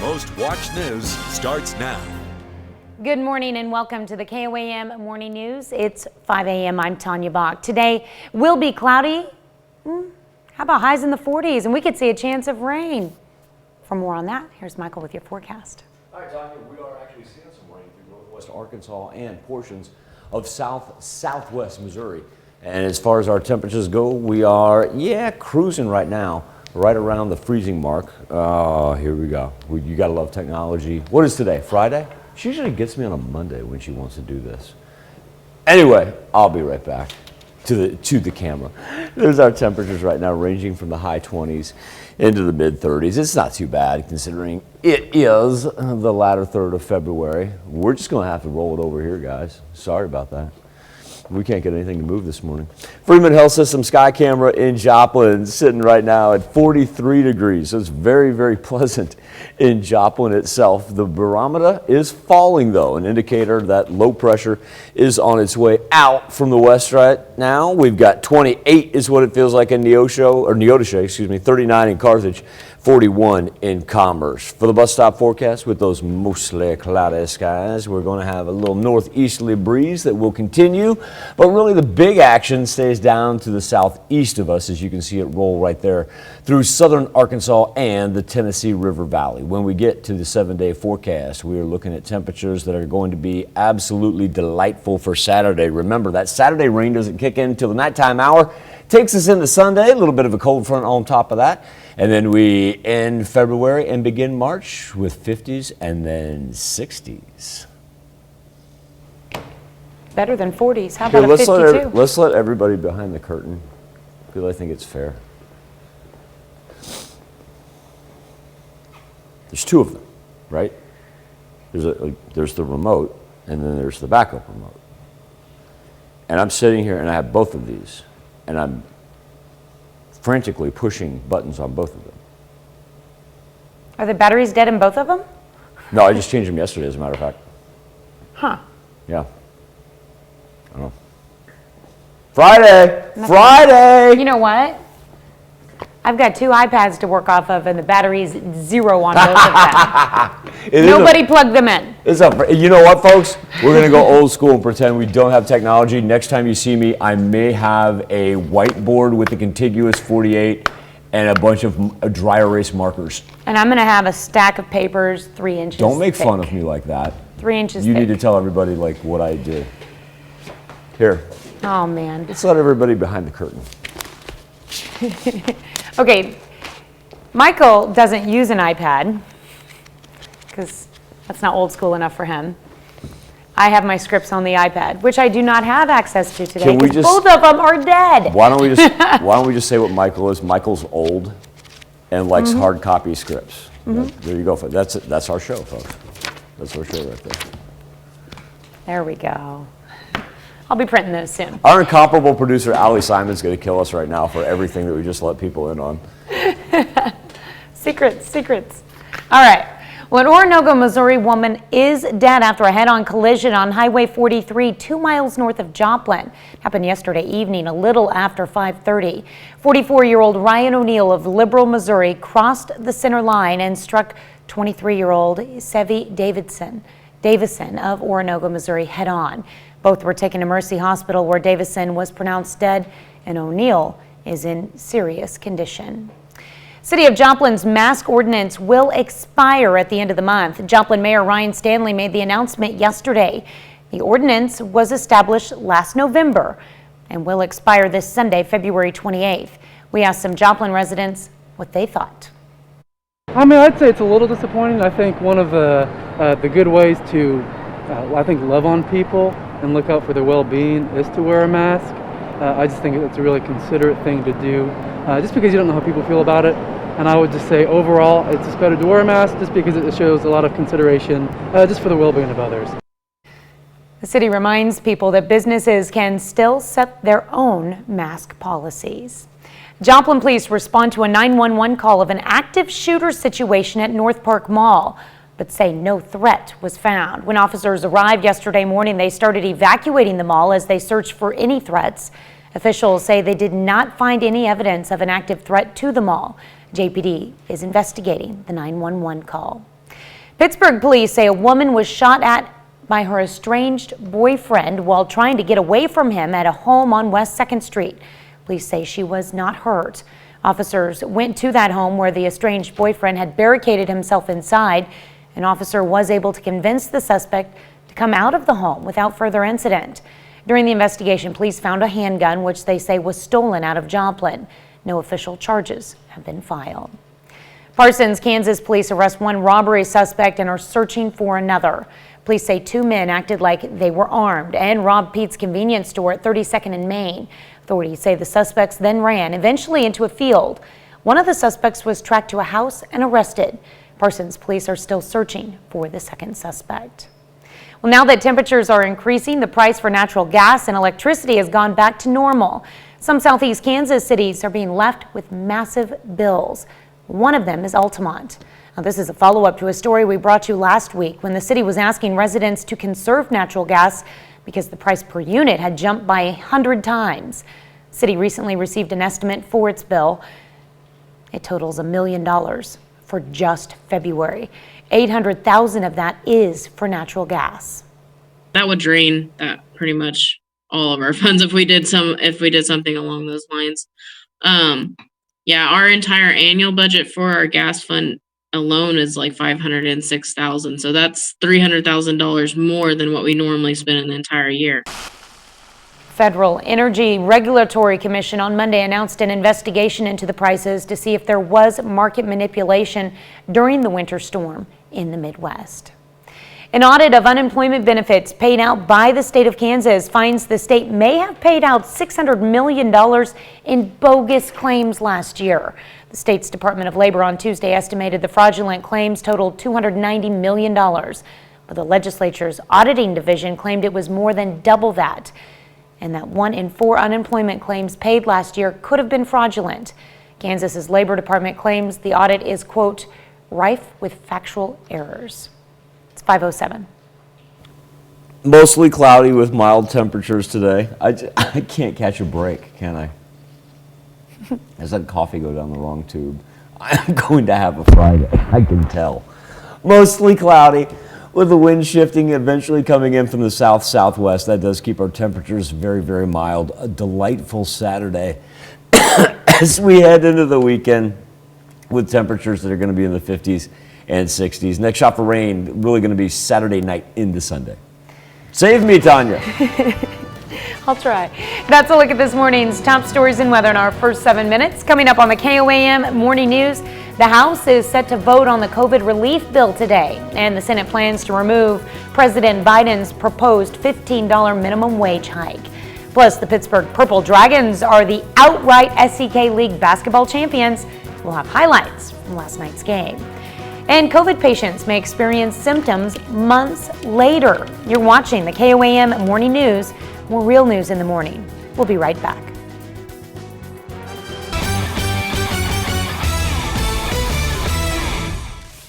most watched news starts now. Good morning and welcome to the KOAM Morning News. It's 5 a.m. I'm Tanya Bach. Today will be cloudy. How about highs in the 40s? And we could see a chance of rain. For more on that, here's Michael with your forecast. All right, Tanya, we are actually seeing some rain through northwest Arkansas and portions of southwest Missouri. And as far as our temperatures go, we are, cruising right now, right around the freezing mark. Here we go. You gotta love technology. What is today, Friday? She usually gets me on a Monday when she wants to do this. Anyway, I'll be right back to the camera. There's our temperatures right now, ranging from the high 20s into the mid 30s. It's not too bad considering it is the latter third of February. We're just gonna have to roll it over here, guys. Sorry about that. We can't get anything to move this morning. Freeman Health System Sky Camera in Joplin sitting right now at 43 degrees. So it's very, very pleasant in Joplin itself. The barometer is falling though, an indicator that low pressure is on its way out from the west right now. We've got 28 is what it feels like in Neodesha, 39 in Carthage, 41 in Commerce. For the bus stop forecast with those mostly cloudy skies, we're going to have a little northeasterly breeze that will continue, but really the big action stays down to the southeast of us, as you can see it roll right there through southern Arkansas and the Tennessee River Valley. When we get to the 7-day forecast, we are looking at temperatures that are going to be absolutely delightful for Saturday. Remember, that Saturday rain doesn't kick in until the nighttime hour. Takes us into Sunday, a little bit of a cold front on top of that. And then we end February and begin March with 50s and then 60s. Better than 40s. How about a 52? Let's let everybody behind the curtain, because I think it's fair. There's two of them, right? There's the remote, and then there's the backup remote. And I'm sitting here, and I have both of these, and I'm frantically pushing buttons on both of them. Are the batteries dead in both of them? No, I just changed them yesterday, as a matter of fact. Huh. Yeah. I don't know. Friday! You know what? I've got two iPads to work off of, and the battery's zero on both of them. Nobody plugged them in. You know what, folks? We're going to go old school and pretend we don't have technology. Next time you see me, I may have a whiteboard with the contiguous 48 and a bunch of dry erase markers. And I'm going to have a stack of papers 3 inches Don't make thick. fun of me like that. 3 inches You thick. need to tell everybody like what I did. Here. Oh, man. Let's let everybody behind the curtain. Okay, Michael doesn't use an iPad because that's not old school enough for him. I have my scripts on the iPad, which I do not have access to today because both of them are dead. Why don't we just say what Michael is? Michael's old and likes hard copy scripts. There you go. That's our show, folks. That's our show right there. There we go. I'll be printing those soon. Our incomparable producer, Allie Simon's going to kill us right now for everything that we just let people in on. Secrets. All right. Well, an Oronogo, Missouri woman is dead after a head-on collision on Highway 43, 2 miles north of Joplin. It happened yesterday evening, a little after 5:30. 44-year-old Ryan O'Neill of Liberal, Missouri, crossed the center line and struck 23-year-old Sevi Davison of Oronogo, Missouri, head-on. Both were taken to Mercy Hospital, where Davison was pronounced dead and O'Neill is in serious condition. City of Joplin's mask ordinance will expire at the end of the month. Joplin Mayor Ryan Stanley made the announcement yesterday. The ordinance was established last November and will expire this Sunday, February 28th. We asked some Joplin residents what they thought. I mean, I'd say it's a little disappointing. I think one of the good ways to, love on people and look out for their well-being is to wear a mask. I just think it's a really considerate thing to do, just because you don't know how people feel about it. And I would just say overall, it's just better to wear a mask just because it shows a lot of consideration just for the well-being of others. The city reminds people that businesses can still set their own mask policies. Joplin police respond to a 911 call of an active shooter situation at North Park Mall, but say no threat was found. When officers arrived yesterday morning, they started evacuating the mall as they searched for any threats. Officials say they did not find any evidence of an active threat to the mall. JPD is investigating the 911 call. Pittsburgh police say a woman was shot at by her estranged boyfriend while trying to get away from him at a home on West 2nd Street. Police say she was not hurt. Officers went to that home where the estranged boyfriend had barricaded himself inside. An officer was able to convince the suspect to come out of the home without further incident. During the investigation, police found a handgun, which they say was stolen out of Joplin. No official charges have been filed. Parsons, Kansas police arrest one robbery suspect and are searching for another. Police say 2 men acted like they were armed and robbed Pete's convenience store at 32nd and Main. Authorities say the suspects then ran, eventually into a field. One of the suspects was tracked to a house and arrested. Parsons police are still searching for the second suspect. Well, now that temperatures are increasing, the price for natural gas and electricity has gone back to normal. Some southeast Kansas cities are being left with massive bills. One of them is Altamont. Now, this is a follow-up to a story we brought you last week when the city was asking residents to conserve natural gas because the price per unit had jumped by 100 times. The city recently received an estimate for its bill. It totals $1 million for just February. 800,000 of that is for natural gas. That would drain that pretty much all of our funds if we did something along those lines. Yeah, our entire annual budget for our gas fund alone is like $506,000. So that's $300,000 more than what we normally spend in the entire year. Federal Energy Regulatory Commission on Monday announced an investigation into the prices to see if there was market manipulation during the winter storm in the Midwest. An audit of unemployment benefits paid out by the state of Kansas finds the state may have paid out $600 million in bogus claims last year. The state's Department of Labor on Tuesday estimated the fraudulent claims totaled $290 million, but the legislature's auditing division claimed it was more than double that, and that 1 in 4 unemployment claims paid last year could have been fraudulent. Kansas's Labor Department claims the audit is, quote, rife with factual errors. It's 5:07. Mostly cloudy with mild temperatures today. I can't catch a break, can I? As that coffee go down the wrong tube. I'm going to have a Friday, I can tell. Mostly cloudy with the wind shifting, eventually coming in from the south-southwest. That does keep our temperatures very, very mild. A delightful Saturday as we head into the weekend with temperatures that are going to be in the 50s and 60s. Next shot for rain really going to be Saturday night into Sunday. Save me, Tanya. I'll try. That's a look at this morning's top stories and weather in our first 7 minutes. Coming up on the KOAM Morning News, the House is set to vote on the COVID relief bill today, and the Senate plans to remove President Biden's proposed $15 minimum wage hike. Plus, the Pittsburgh Purple Dragons are the outright SEK League basketball champions. We'll have highlights from last night's game. And COVID patients may experience symptoms months later. You're watching the KOAM Morning News. More real news in the morning. We'll be right back.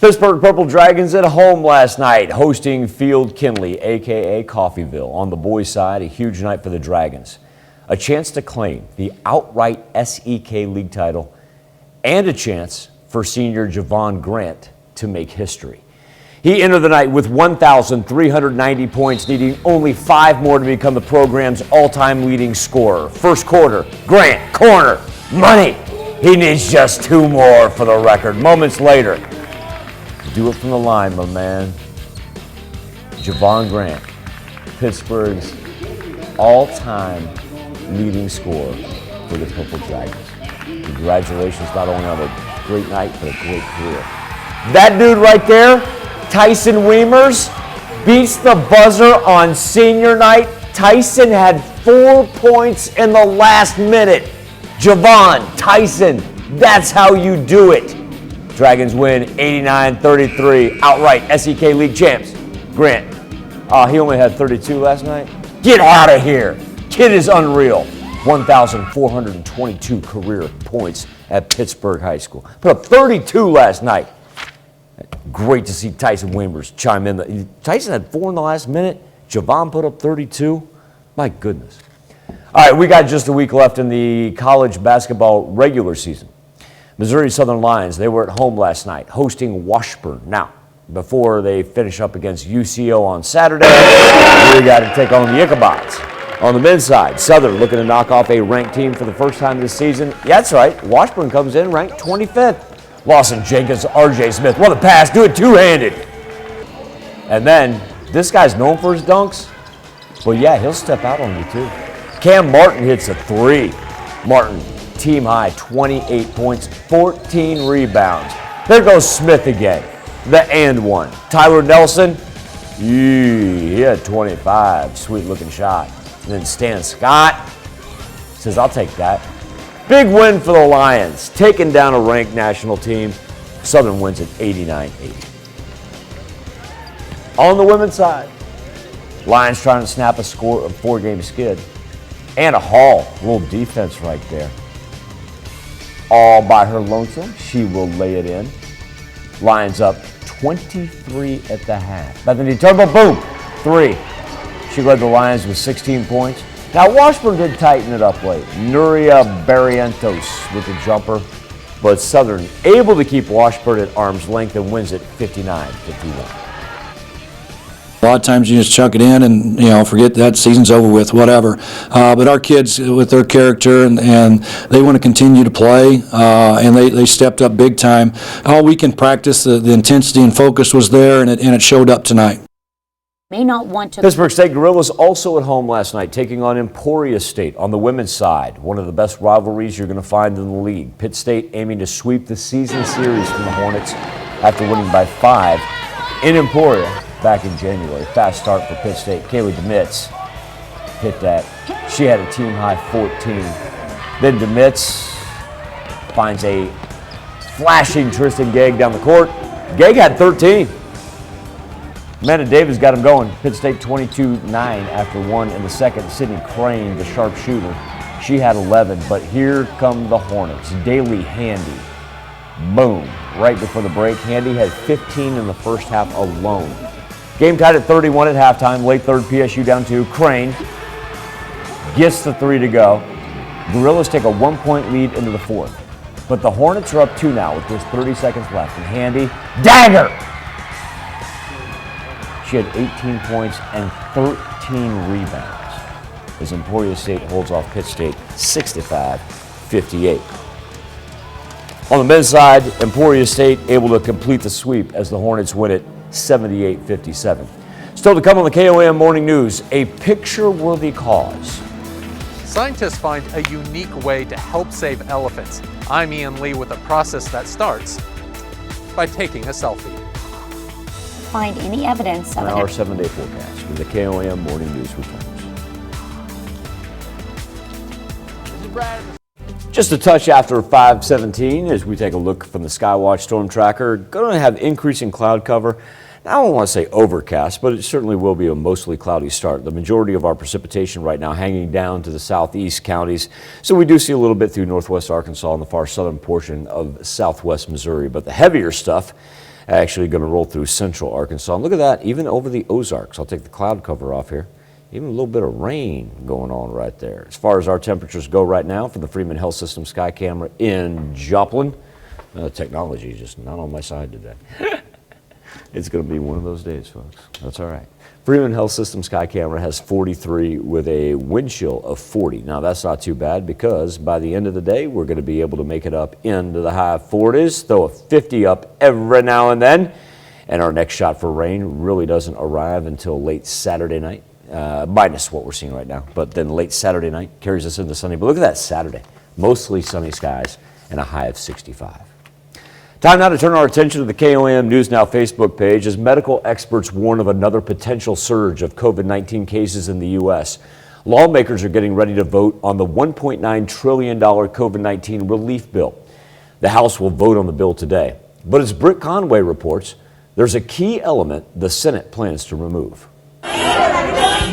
Pittsburgh Purple Dragons at home last night, hosting Field Kinley, a.k.a. Coffeyville. On the boys' side, a huge night for the Dragons. A chance to claim the outright SEK League title and a chance for senior Javon Grant to make history. He entered the night with 1,390 points, needing only 5 more to become the program's all-time leading scorer. First quarter, Grant, corner, money. He needs just 2 more for the record. Moments later, do it from the line, my man. Javon Grant, Pittsburgh's all-time leading scorer for the Purple Dragons. Congratulations not only on a great night, but a great career. That dude right there, Tyson Weimers, beats the buzzer on senior night. Tyson had 4 points in the last minute. Javon, Tyson, that's how you do it. Dragons win 89-33, outright SEK League champs. Grant, he only had 32 last night. Get out of here. Kid is unreal. 1,422 career points at Pittsburgh High School. Put up 32 last night. Great to see Tyson Weimers chime in. Tyson had 4 in the last minute. Javon put up 32. My goodness. All right, we got just a week left in the college basketball regular season. Missouri Southern Lions, they were at home last night, hosting Washburn. Now, before they finish up against UCO on Saturday. We got to take on the Ichabods. On the men's side, Southern looking to knock off a ranked team for the first time this season. Yeah, that's right. Washburn comes in ranked 25th. Lawson Jenkins, R.J. Smith. What a pass. Do it two-handed. And then, this guy's known for his dunks. Well, yeah, he'll step out on you, too. Cam Martin hits a three. Martin, team high, 28 points, 14 rebounds. There goes Smith again. The and one. Tyler Nelson, he had 25. Sweet-looking shot. And then Stan Scott says, I'll take that. Big win for the Lions, taking down a ranked national team. Southern wins at 89-80. On the women's side, Lions trying to snap a 4-game skid. Anna Hall, a little defense right there. All by her lonesome, she will lay it in. Lions up 23 at the half. Bethany Turbo, boom, 3. She led the Lions with 16 points. Now, Washburn did tighten it up late. Nuria Barrientos with the jumper. But Southern able to keep Washburn at arm's length and wins it 59-51. A lot of times you just chuck it in and, forget that season's over with, whatever. But our kids, with their character, and they want to continue to play, and they stepped up big time. All weekend practice, the intensity and focus was there, and it showed up tonight. May not want to. Pittsburgh State Gorillas also at home last night, taking on Emporia State on the women's side. One of the best rivalries you're going to find in the league. Pitt State aiming to sweep the season series from the Hornets after winning by 5 in Emporia back in January. Fast start for Pitt State. Kaylee Demitz hit that. She had a team high 14. Then Demitz finds a flashing Tristan Gegg down the court. Gegg had 13. Amanda Davis got him going. Pitt State 22-9 after 1 in the second. Sydney Crane, the sharpshooter, she had 11. But here come the Hornets. Daly Handy. Boom. Right before the break. Handy had 15 in the first half alone. Game tied at 31 at halftime. Late third, PSU down 2. Crane gets the 3 to go. Gorillas take a 1-point lead into the fourth. But the Hornets are up 2 now with just 30 seconds left. And Handy, dagger! She had 18 points and 13 rebounds as Emporia State holds off Pitt State 65-58. On the men's side, Emporia State able to complete the sweep as the Hornets win it 78-57. Still to come on the KOAM Morning News, a picture-worthy cause. Scientists find a unique way to help save elephants. I'm Ian Lee with a process that starts by taking a selfie. Find any evidence of Our 7-day forecast with the KOAM Morning News returns. Just a touch after 5:17 as we take a look from the Skywatch Storm Tracker. Going to have increasing cloud cover. Now, I don't want to say overcast, but it certainly will be a mostly cloudy start. The majority of our precipitation right now hanging down to the southeast counties. So we do see a little bit through northwest Arkansas and the far southern portion of southwest Missouri. But the heavier stuff actually going to roll through central Arkansas. And look at that, even over the Ozarks. I'll take the cloud cover off here. Even a little bit of rain going on right there. As far as our temperatures go right now for the Freeman Health System Sky Camera in Joplin, technology is just not on my side today. It's going to be one of those days, folks. That's all right. Freeman Health System Sky Camera has 43 with a wind chill of 40. Now, that's not too bad because by the end of the day, we're going to be able to make it up into the high 40s, throw a 50 up every now and then. And our next shot for rain really doesn't arrive until late Saturday night, minus what we're seeing right now. But then late Saturday night carries us into Sunday. But look at that Saturday. Mostly sunny skies and a high of 65. Time now to turn our attention to the KOAM News Now Facebook page as medical experts warn of another potential surge of COVID-19 cases in the U.S. Lawmakers are getting ready to vote on the $1.9 trillion COVID-19 relief bill. The House will vote on the bill today. But as Britt Conway reports, there's a key element the Senate plans to remove.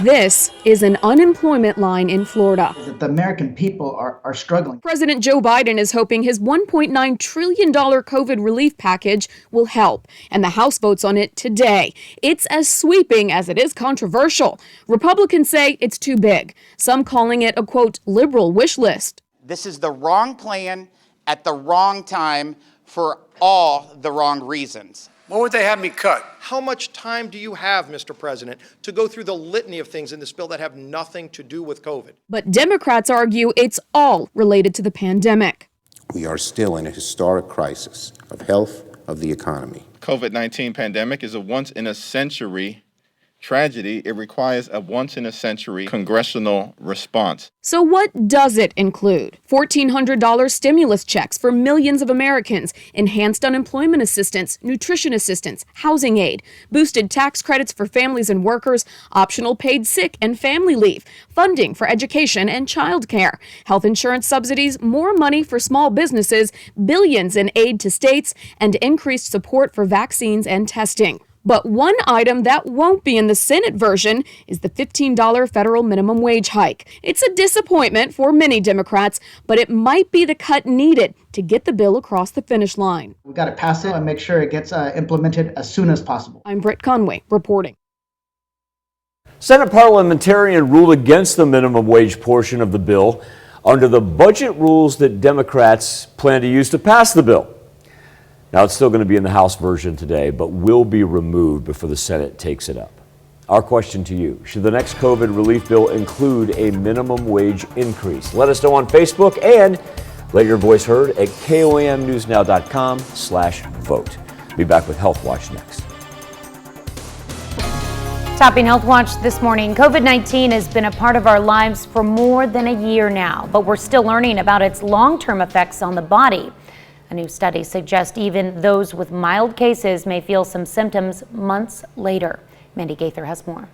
This is an unemployment line in Florida. The American people are struggling. President Joe Biden is hoping his $1.9 trillion COVID relief package will help, and the House votes on it today. It's as sweeping as it is controversial. Republicans say it's too big, some calling it a, quote, liberal wish list. This is the wrong plan at the wrong time for all the wrong reasons. What would they have me cut? How much time do you have, Mr. President, to go through the litany of things in this bill that have nothing to do with COVID? But Democrats argue it's all related to the pandemic. We are still in a historic crisis of health of the economy. COVID-19 pandemic is a once-in-a-century tragedy. It requires a once-in-a-century congressional response. So what does it include? $1,400 stimulus checks for millions of Americans, enhanced unemployment assistance, nutrition assistance, housing aid, boosted tax credits for families and workers, optional paid sick and family leave, funding for education and childcare, health insurance subsidies, more money for small businesses, billions in aid to states, and increased support for vaccines and testing. But one item that won't be in the Senate version is the $15 federal minimum wage hike. It's a disappointment for many Democrats, but it might be the cut needed to get the bill across the finish line. We've got to pass it and make sure it gets implemented as soon as possible. I'm Britt Conway reporting. Senate parliamentarian ruled against the minimum wage portion of the bill under the budget rules that Democrats plan to use to pass the bill. Now, it's still going to be in the House version today, but will be removed before the Senate takes it up. Our question to you, should the next COVID relief bill include a minimum wage increase? Let us know on Facebook and let your voice heard at KOAMNewsNow.com/vote. Be back with Health Watch next. Topping Health Watch this morning, COVID-19 has been a part of our lives for more than a year now, but we're still learning about its long-term effects on the body. A new study suggests even those with mild cases may feel some symptoms months later. Mandy Gaither has more.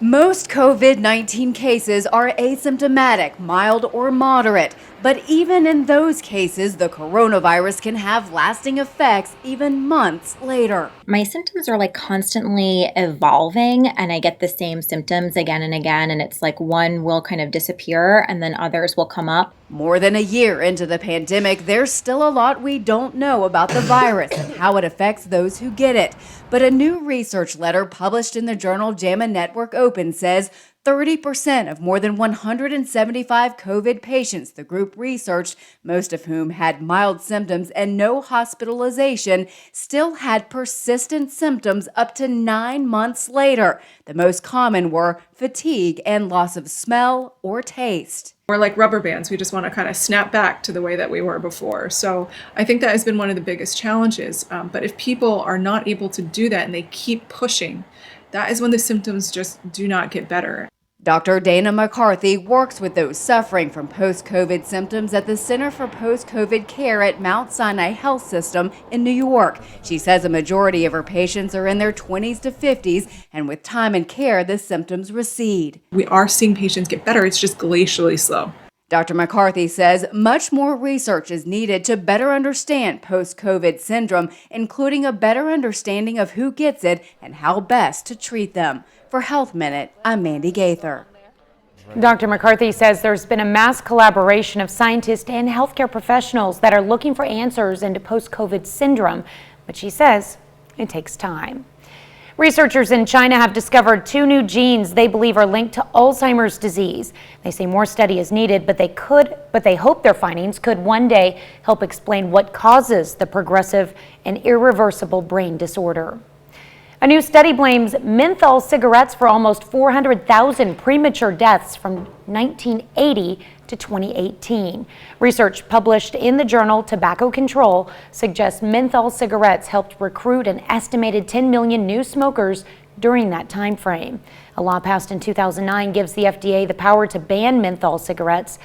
Most COVID-19 cases are asymptomatic, mild or moderate, but even in those cases, the coronavirus can have lasting effects even months later. My symptoms are like constantly evolving, and I get the same symptoms again and again, and it's like one will kind of disappear and then others will come up. More than a year into the pandemic, there's still a lot we don't know about the virus and how it affects those who get it. But a new research letter published in the journal JAMA Network Open says 30% of more than 175 COVID patients the group researched, most of whom had mild symptoms and no hospitalization, still had persistent symptoms up to 9 months later. The most common were fatigue and loss of smell or taste. We're like rubber bands. We just want to kind of snap back to the way that we were before. So I think that has been one of the biggest challenges. But if people are not able to do that and they keep pushing, that is when the symptoms just do not get better. Dr. Dana McCarthy works with those suffering from post-COVID symptoms at the Center for Post-COVID Care at Mount Sinai Health System in New York. She says a majority of her patients are in their 20s to 50s, and with time and care, the symptoms recede. We are seeing patients get better. It's just glacially slow. Dr. McCarthy says much more research is needed to better understand post-COVID syndrome, including a better understanding of who gets it and how best to treat them. For Health Minute, I'm Mandy Gaither. Dr. McCarthy says there's been a mass collaboration of scientists and healthcare professionals that are looking for answers into post-COVID syndrome, but she says it takes time. Researchers in China have discovered 2 new genes they believe are linked to Alzheimer's disease. They say more study is needed, but they hope their findings could one day help explain what causes the progressive and irreversible brain disorder. A new study blames menthol cigarettes for almost 400,000 premature deaths from 1980 to 2018. Research published in the journal Tobacco Control suggests menthol cigarettes helped recruit an estimated 10 million new smokers during that time frame. A law passed in 2009 gives the FDA the power to ban menthol cigarettes,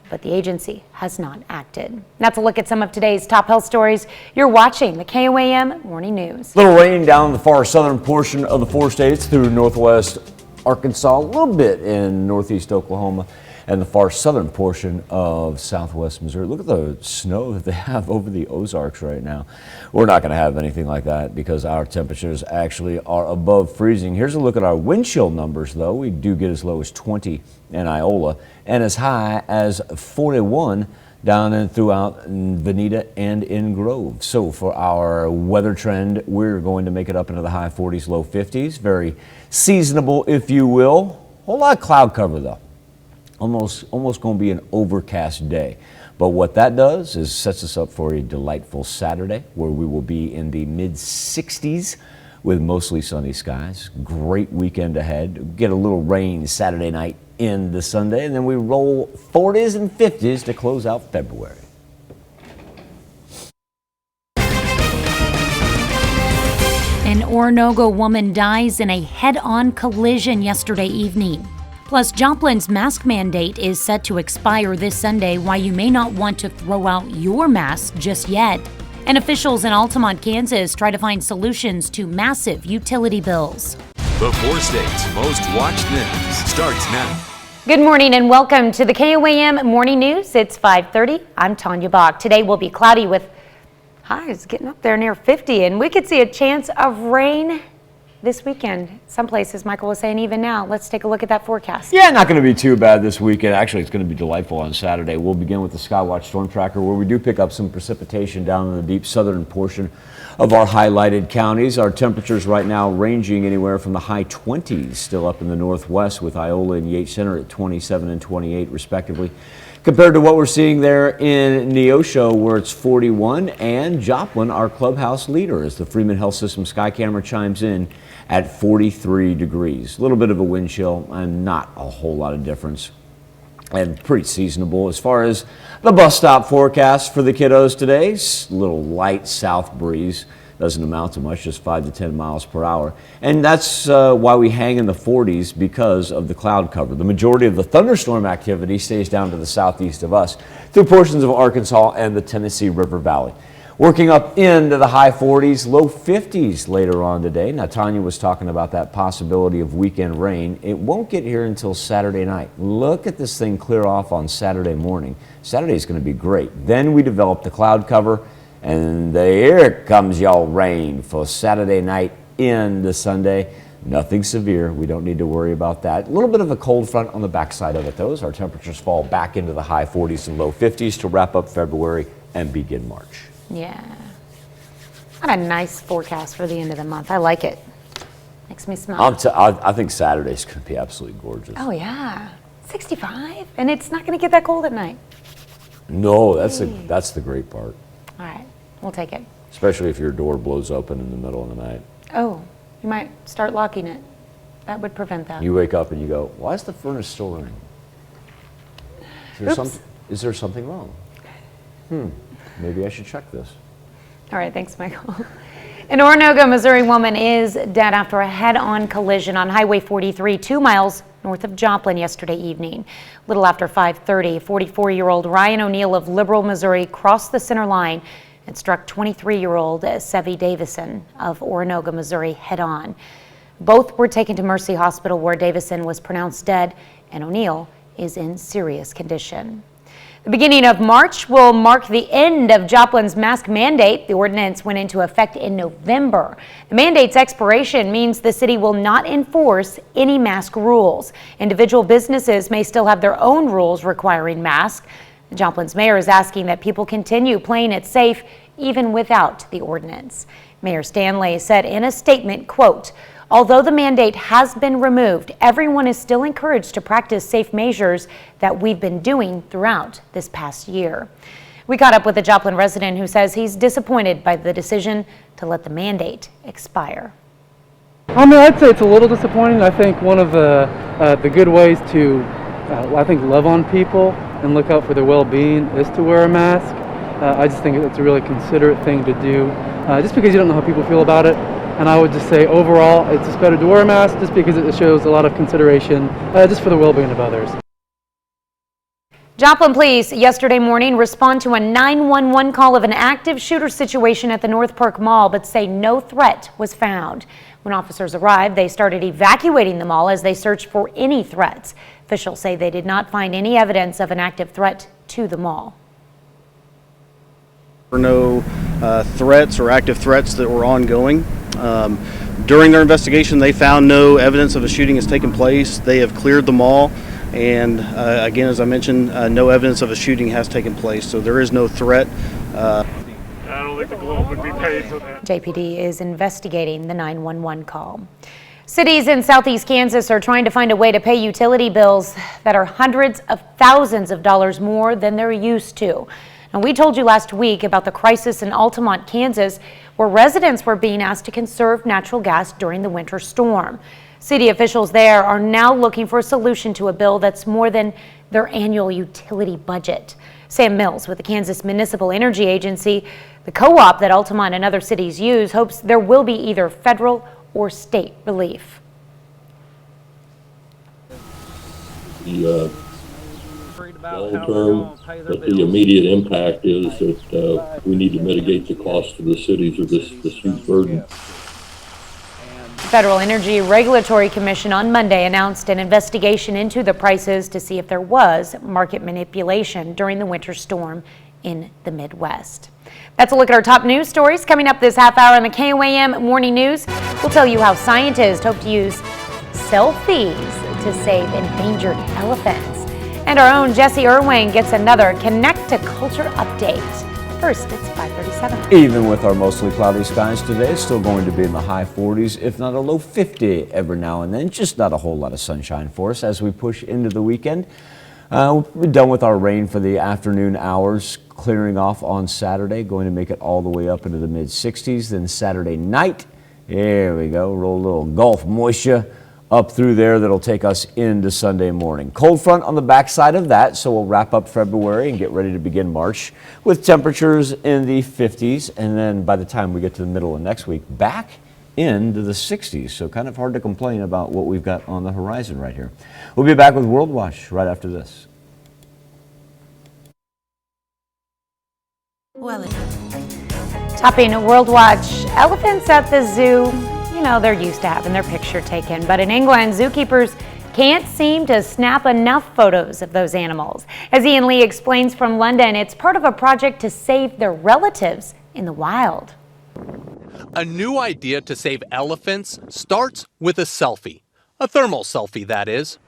but the agency has not acted. That's a look at some of today's top health stories. You're watching the KOAM Morning News. Little rain down the far southern portion of the 4 states through northwest Arkansas, a little bit in northeast Oklahoma, and the far southern portion of southwest Missouri. Look at the snow that they have over the Ozarks right now. We're not going to have anything like that because our temperatures actually are above freezing. Here's a look at our wind chill numbers, though. We do get as low as 20 in Iola and as high as 41 down and throughout Veneta and in Grove. So for our weather trend, we're going to make it up into the high 40s, low 50s. Very seasonable, if you will. A whole lot of cloud cover, though. Almost going to be an overcast day. But what that does is sets us up for a delightful Saturday where we will be in the mid-60s with mostly sunny skies. Great weekend ahead. Get a little rain Saturday night into Sunday, and then we roll 40s and 50s to close out February. An Oronogo woman dies in a head-on collision yesterday evening. Plus, JOPLIN's mask mandate is set to expire this Sunday, why you may not want to throw out your mask just yet. And officials in Altamont, Kansas try to find solutions to massive utility bills. The 4 states' most watched news starts now. Good morning and welcome to the KOAM Morning News. It's 5:30. I'm Tanya Bach. Today will be cloudy with highs getting up there near 50, and we could see a chance of rain this weekend. Some places, Michael was saying even now. Let's take a look at that forecast. Yeah, not going to be too bad this weekend. Actually, it's going to be delightful on Saturday. We'll begin with the Skywatch Storm Tracker, where we do pick up some precipitation down in the deep southern portion of our highlighted counties. Our temperatures right now ranging anywhere from the high 20s, still up in the northwest with Iola and Yates Center at 27 and 28 respectively, compared to what we're seeing there in Neosho, where it's 41, and Joplin, our clubhouse leader, as the Freeman Health System sky camera chimes in at 43 degrees. A little bit of a wind chill and not a whole lot of difference, and pretty seasonable. As far as the bus stop forecast for the kiddos today, a little light south breeze. Doesn't amount to much, just 5 to 10 miles per hour. And that's why we hang in the 40s, because of the cloud cover. The majority of the thunderstorm activity stays down to the southeast of us through portions of Arkansas and the Tennessee River Valley. Working up into the high 40s, low 50s later on today. Now, Tanya was talking about that possibility of weekend rain. It won't get here until Saturday night. Look at this thing clear off on Saturday morning. Saturday is going to be great. Then we develop the cloud cover, and here comes y'all rain for Saturday night into Sunday. Nothing severe. We don't need to worry about that. A little bit of a cold front on the backside of it, though, as our temperatures fall back into the high 40s and low 50s to wrap up February and begin March. Yeah. What a nice forecast for the end of the month. I like it. Makes me smile. I think Saturday's going to be absolutely gorgeous. Oh, yeah. 65, and it's not going to get that cold at night. No, that's the great part. All right, we'll take it. Especially if your door blows open in the middle of the night. Oh, you might start locking it. That would prevent that. You wake up and you go, why is the furnace still running? Is there something wrong? Maybe I should check this. All right, thanks, Michael. An Oronogo, Missouri woman is dead after a head-on collision on Highway 43, 2 miles north of Joplin yesterday evening. A little after 5:30, 44-year-old Ryan O'Neill of Liberal, Missouri crossed the center line and struck 23-year-old Sevy Davison of Oronogo, Missouri head-on. Both were taken to Mercy Hospital, where Davison was pronounced dead and O'Neill is in serious condition. The beginning of March will mark the end of Joplin's mask mandate. The ordinance went into effect in November. The mandate's expiration means the city will not enforce any mask rules. Individual businesses may still have their own rules requiring masks. Joplin's mayor is asking that people continue playing it safe even without the ordinance. Mayor Stanley said in a statement, quote, "Although the mandate has been removed, everyone is still encouraged to practice safe measures that we've been doing throughout this past year." We caught up with a Joplin resident who says he's disappointed by the decision to let the mandate expire. I mean, I'd say it's a little disappointing. I think one of the good ways to, love on people and look out for their well-being is to wear a mask. I just think it's a really considerate thing to do, just because you don't know how people feel about it. And I would just say overall, it's just better to wear a mask just because it shows a lot of consideration just for the well-being of others. Joplin police yesterday morning respond to a 911 call of an active shooter situation at the North Park Mall, but say no threat was found. When officers arrived, they started evacuating the mall as they searched for any threats. Officials say they did not find any evidence of an active threat to the mall. There were no threats or active threats that were ongoing. During their investigation, they found no evidence of a shooting has taken place. They have cleared the mall, and again, as I mentioned, no evidence of a shooting has taken place, so there is no threat. I don't think the Globe would be paid for that. JPD is investigating the 911 call. Cities in southeast Kansas are trying to find a way to pay utility bills that are hundreds of thousands of dollars more than they're used to. And we told you last week about the crisis in Altamont, Kansas, where residents were being asked to conserve natural gas during the winter storm. City officials there are now looking for a solution to a bill that's more than their annual utility budget. Sam Mills with the Kansas Municipal Energy Agency, the co-op that Altamont and other cities use, hopes there will be either federal or state relief. The long term, but the immediate impact is that we need to mitigate the cost to the cities of this huge burden. The Federal Energy Regulatory Commission on Monday announced an investigation into the prices to see if there was market manipulation during the winter storm in the Midwest. That's a look at our top news stories. Coming up this half hour on the KOAM Morning News, we'll tell you how scientists hope to use selfies to save endangered elephants. And our own Jesse Irwin gets another Connect to Culture update. First, it's 5:37. Even with our mostly cloudy skies today, it's still going to be in the high 40s, if not a low 50 every now and then. Just not a whole lot of sunshine for us as we push into the weekend. We're done with our rain for the afternoon hours, clearing off on Saturday, going to make it all the way up into the mid-60s. Then Saturday night, there we go, roll a little Gulf moisture up through there that'll take us into Sunday morning. Cold front on the backside of that, so we'll wrap up February and get ready to begin March with temperatures in the 50s. And then by the time we get to the middle of next week, back into the 60s. So kind of hard to complain about what we've got on the horizon right here. We'll be back with World Watch right after this. Topping World Watch, elephants at the zoo, you know, they're used to having their picture taken. But in England, zookeepers can't seem to snap enough photos of those animals. As Ian Lee explains from London, it's part of a project to save their relatives in the wild. A new idea to save elephants starts with a selfie. A thermal selfie, that is.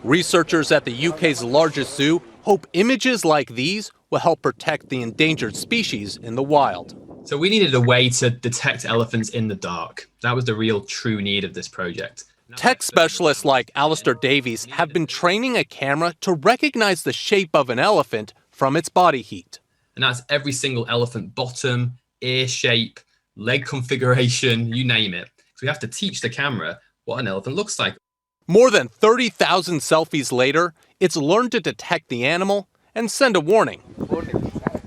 Researchers at the UK's largest zoo hope images like these will help protect the endangered species in the wild. So we needed a way to detect elephants in the dark. That was the real true need of this project. Tech specialists like Alistair Davies have been training a camera to recognize the shape of an elephant from its body heat. And that's every single elephant bottom, ear shape, leg configuration, you name it. So we have to teach the camera what an elephant looks like. More than 30,000 selfies later, it's learned to detect the animal and send a warning.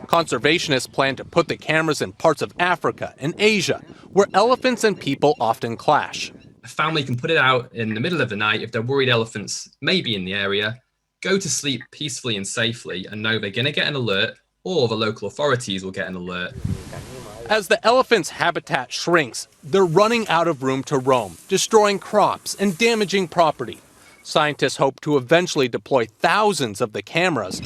Conservationists plan to put the cameras in parts of Africa and Asia, where elephants and people often clash. A family can put it out in the middle of the night if they're worried elephants may be in the area, go to sleep peacefully and safely and know they're going to get an alert, or the local authorities will get an alert. As the elephant's habitat shrinks, they're running out of room to roam, destroying crops and damaging property. Scientists hope to eventually deploy thousands of the cameras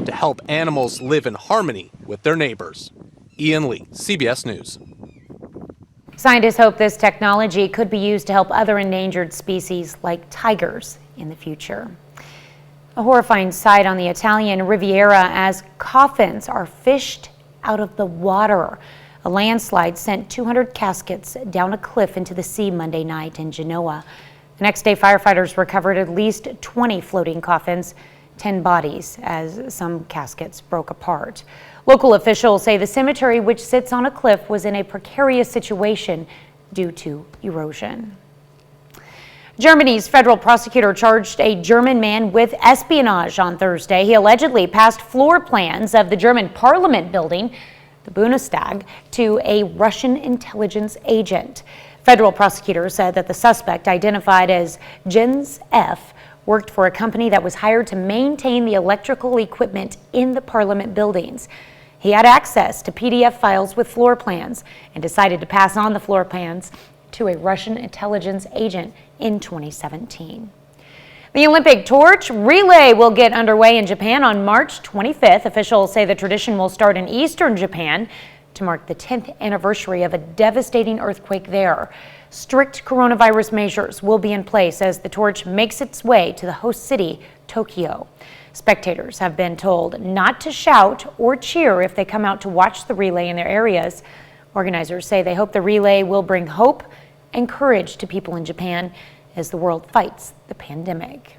to help animals live in harmony with their neighbors. Ian Lee, CBS News. Scientists hope this technology could be used to help other endangered species like tigers in the future. A horrifying sight on the Italian Riviera as coffins are fished out of the water. A landslide sent 200 caskets down a cliff into the sea Monday night in Genoa. The next day, firefighters recovered at least 20 floating coffins, 10 bodies as some caskets broke apart. Local officials say the cemetery, which sits on a cliff, was in a precarious situation due to erosion. Germany's federal prosecutor charged a German man with espionage on Thursday. He allegedly passed floor plans of the German parliament building, the Bundestag, to a Russian intelligence agent. Federal prosecutors said that the suspect, identified as Jens F., worked for a company that was hired to maintain the electrical equipment in the parliament buildings. He had access to PDF files with floor plans and decided to pass on the floor plans to a Russian intelligence agent in 2017. The Olympic torch relay will get underway in Japan on March 25th. Officials say the tradition will start in eastern Japan to mark the 10th anniversary of a devastating earthquake there. Strict coronavirus measures will be in place as the torch makes its way to the host city, Tokyo. Spectators have been told not to shout or cheer if they come out to watch the relay in their areas. Organizers say they hope the relay will bring hope and courage to people in Japan as the world fights the pandemic.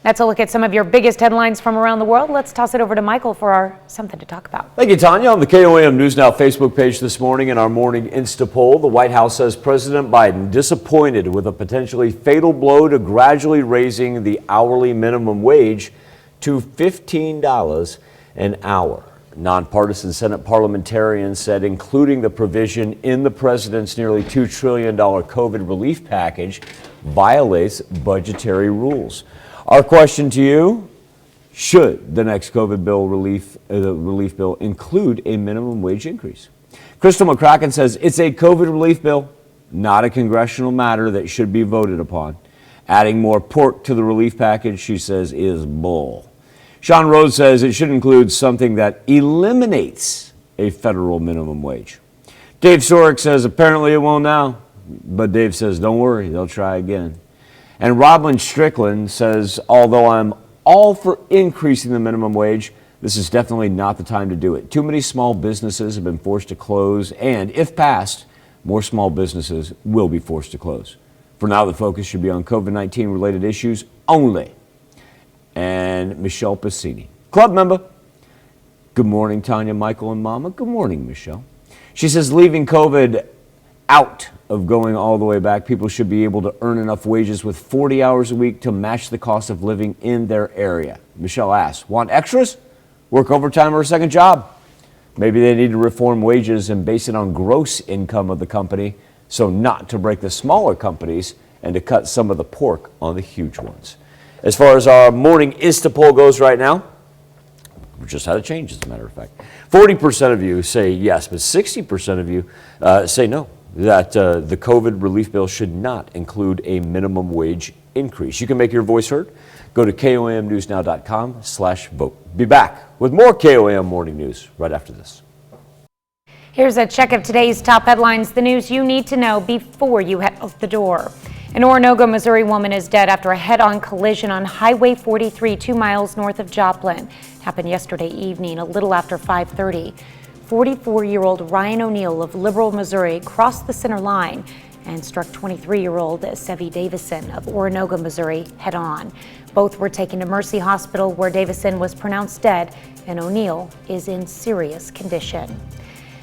That's a look at some of your biggest headlines from around the world. Let's toss it over to Michael for our Something to Talk About. Thank you, Tanya. On the KOAM News Now Facebook page this morning in our morning Insta poll, the White House says President Biden disappointed with a potentially fatal blow to gradually raising the hourly minimum wage to $15 an hour. Nonpartisan Senate parliamentarians said including the provision in the president's nearly $2 trillion COVID relief package violates budgetary rules. Our question to you, should the next COVID bill relief bill include a minimum wage increase? Crystal McCracken says it's a COVID relief bill, not a congressional matter that should be voted upon. Adding more pork to the relief package, she says, is bull. Sean Rhodes says it should include something that eliminates a federal minimum wage. Dave Sorick says apparently it won't now, but Dave says don't worry, they'll try again. And Roblin Strickland says, although I'm all for increasing the minimum wage, this is definitely not the time to do it. Too many small businesses have been forced to close, and if passed, more small businesses will be forced to close. For now, the focus should be on COVID-19 related issues only. And Michelle Piscini, club member. Good morning, Tanya, Michael, and Mama. Good morning, Michelle. She says leaving COVID out of going all the way back, people should be able to earn enough wages with 40 hours a week to match the cost of living in their area. Michelle asks, want extras? Work overtime or a second job? Maybe they need to reform wages and base it on gross income of the company, so not to break the smaller companies and to cut some of the pork on the huge ones. As far as our morning Insta poll goes right now, we just had a change, as a matter of fact. 40% of you say yes, but 60% of you say no, that the COVID relief bill should not include a minimum wage increase. You can make your voice heard. Go to KOAMnewsnow.com/vote. Be back with more KOAM Morning News right after this. Here's a check of today's top headlines, the news you need to know before you head out the door. An Oronogo, Missouri woman is dead after a head-on collision on Highway 43, 2 miles north of Joplin. Happened yesterday evening, a little after 5:30. 44-year-old Ryan O'Neill of Liberal, Missouri crossed the center line and struck 23-year-old Sevy Davison of Oronogo, Missouri head-on. Both were taken to Mercy Hospital, where Davison was pronounced dead and O'Neill is in serious condition.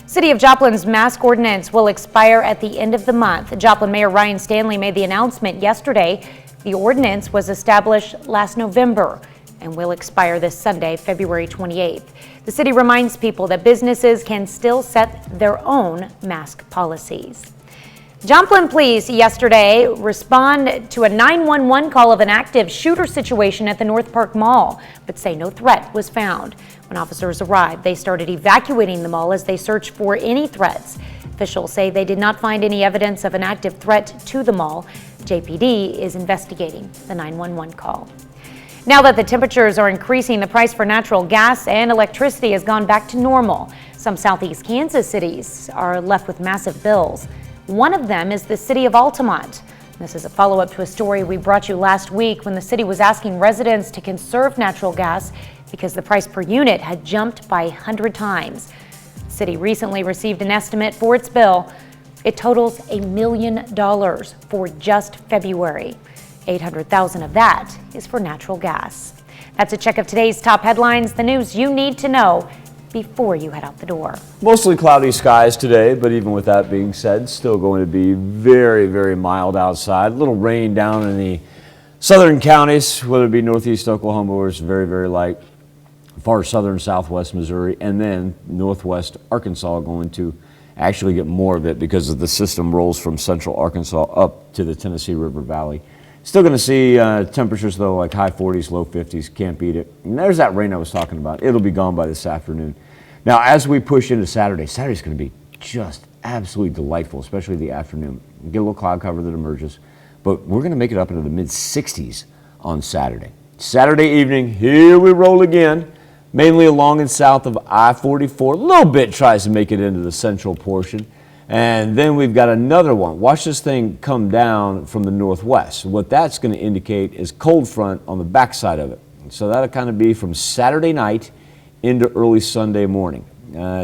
City of Joplin's mask ordinance will expire at the end of the month. Joplin Mayor Ryan Stanley made the announcement yesterday. The ordinance was established last November and will expire this Sunday, February 28th. The city reminds people that businesses can still set their own mask policies. Joplin police yesterday respond to a 911 call of an active shooter situation at the North Park Mall, but say no threat was found. When officers arrived, they started evacuating the mall as they searched for any threats. Officials say they did not find any evidence of an active threat to the mall. JPD is investigating the 911 call. Now that the temperatures are increasing, the price for natural gas and electricity has gone back to normal. Some southeast Kansas cities are left with massive bills. One of them is the city of Altamont. This is a follow-up to a story we brought you last week when the city was asking residents to conserve natural gas because the price per unit had jumped by 100 times. The city recently received an estimate for its bill. It totals $1 million for just February. $800,000 of that is for natural gas. That's a check of today's top headlines, the news you need to know before you head out the door. Mostly cloudy skies today, but even with that being said, still going to be very, very mild outside. A little rain down in the southern counties, whether it be northeast Oklahoma, where it's very, very light. Far southern southwest Missouri, and then northwest Arkansas going to actually get more of it because of the system rolls from central Arkansas up to the Tennessee River Valley. Still going to see temperatures, though, like high 40s, low 50s. Can't beat it. And there's that rain I was talking about. It'll be gone by this afternoon. Now, as we push into Saturday, Saturday's going to be just absolutely delightful, especially the afternoon. Get a little cloud cover that emerges. But we're going to make it up into the mid-60s on Saturday. Saturday evening, here we roll again, mainly along and south of I-44. A little bit tries to make it into the central portion. And then we've got another one. Watch this thing come down from the northwest. What that's going to indicate is cold front on the backside of it. So that'll kind of be from Saturday night into early Sunday morning.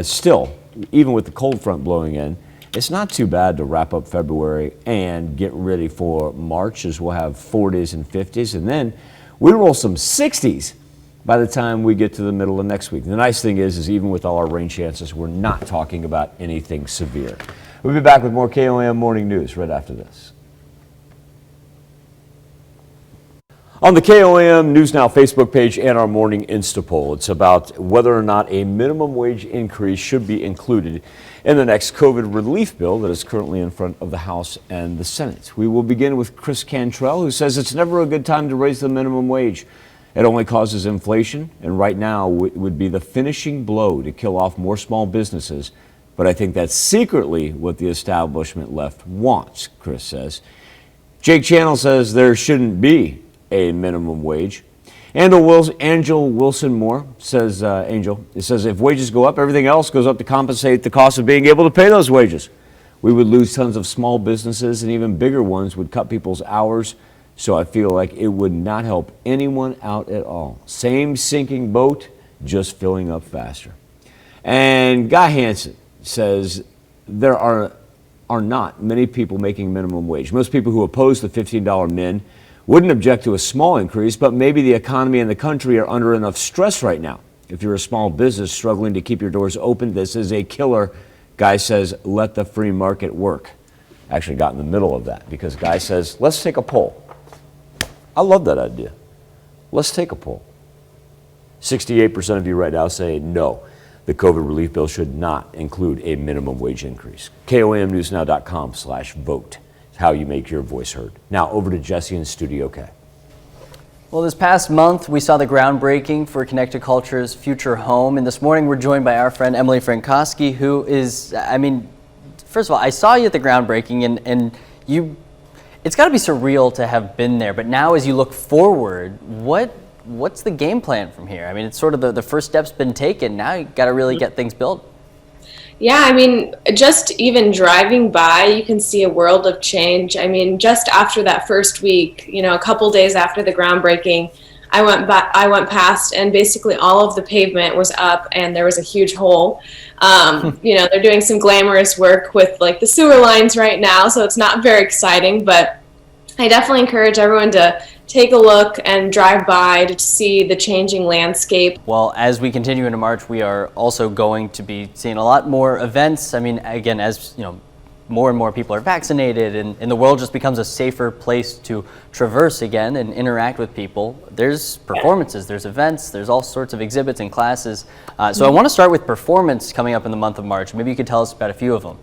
Still, even with the cold front blowing in, It's not too bad to wrap up February and get ready for March, as we'll have 40s and 50s, and then we roll some 60s by the time we get to the middle of next week. The nice thing is even with all our rain chances, we're not talking about anything severe. We'll be back with more KOAM Morning News right after this. On the KOAM News Now Facebook page and our morning Insta poll, it's about whether or not a minimum wage increase should be included in the next COVID relief bill that is currently in front of the House and the Senate. We will begin with Chris Cantrell, who says it's never a good time to raise the minimum wage. It only causes inflation, and right now it would be the finishing blow to kill off more small businesses. But I think that's secretly what the establishment left wants, Chris says. Jake Channel says there shouldn't be a minimum wage. Angel Wilson Moore says, it says if wages go up, everything else goes up to compensate the cost of being able to pay those wages. We would lose tons of small businesses, and even bigger ones would cut people's hours. So I feel like it would not help anyone out at all. Same sinking boat, just filling up faster. And Guy Hansen says there are not many people making minimum wage. Most people who oppose the $15 min wouldn't object to a small increase, but maybe the economy and the country are under enough stress right now. If you're a small business struggling to keep your doors open, this is a killer. Guy says, let the free market work. Actually got in the middle of that because Guy says, let's take a poll. I love that idea. Let's take a poll. 68% of you right now say no, the COVID relief bill should not include a minimum wage increase. KOAMNewsNow.com/vote. How you make your voice heard. Now over to Jesse in Studio K. Well, this past month we saw the groundbreaking for Connected Culture's future home, and this morning we're joined by our friend Emily Frankowski, who is, first of all, I saw you at the groundbreaking, and you, it's got to be surreal to have been there. But now, as you look forward, what's the game plan from here? I mean, it's sort of the first step's been taken. Now you got to really get things built. Yeah, I mean, just even driving by, you can see a world of change. I mean, just after that first week, a couple days after the groundbreaking, I went past and basically all of the pavement was up and there was a huge hole. They're doing some glamorous work with like the sewer lines right now, so it's not very exciting, but I definitely encourage everyone to take a look and drive by to see the changing landscape. Well, as we continue into March, we are also going to be seeing a lot more events. I mean, again, as more and more people are vaccinated and the world just becomes a safer place to traverse again and interact with people, there's performances, there's events, there's all sorts of exhibits and classes. So I want to start with performance coming up in the month of March. Maybe you could tell us about a few of them.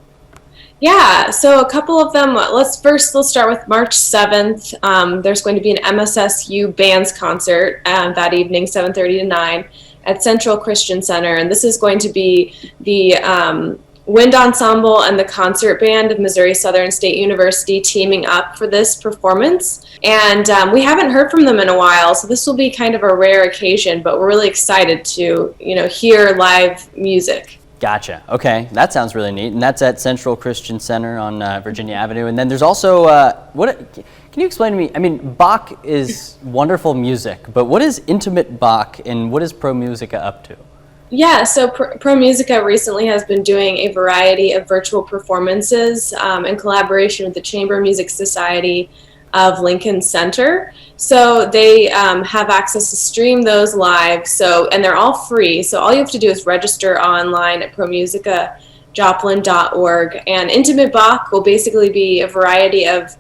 Yeah, so a couple of them. Let's start with March 7th. There's going to be an MSSU bands concert that evening, 7:30 to 9 at Central Christian Center. And this is going to be the Wind Ensemble and the concert band of Missouri Southern State University teaming up for this performance. And we haven't heard from them in a while, so this will be kind of a rare occasion, but we're really excited to, hear live music. Gotcha. Okay, that sounds really neat, and that's at Central Christian Center on Virginia Avenue. And then there's also can you explain to me? I mean, Bach is wonderful music, but what is Intimate Bach, and what is Pro Musica up to? Yeah, so Pro Musica recently has been doing a variety of virtual performances in collaboration with the Chamber Music Society of Lincoln Center. So they have access to stream those live, and they're all free. So all you have to do is register online at promusicajoplin.org. And Intimate Bach will basically be a variety of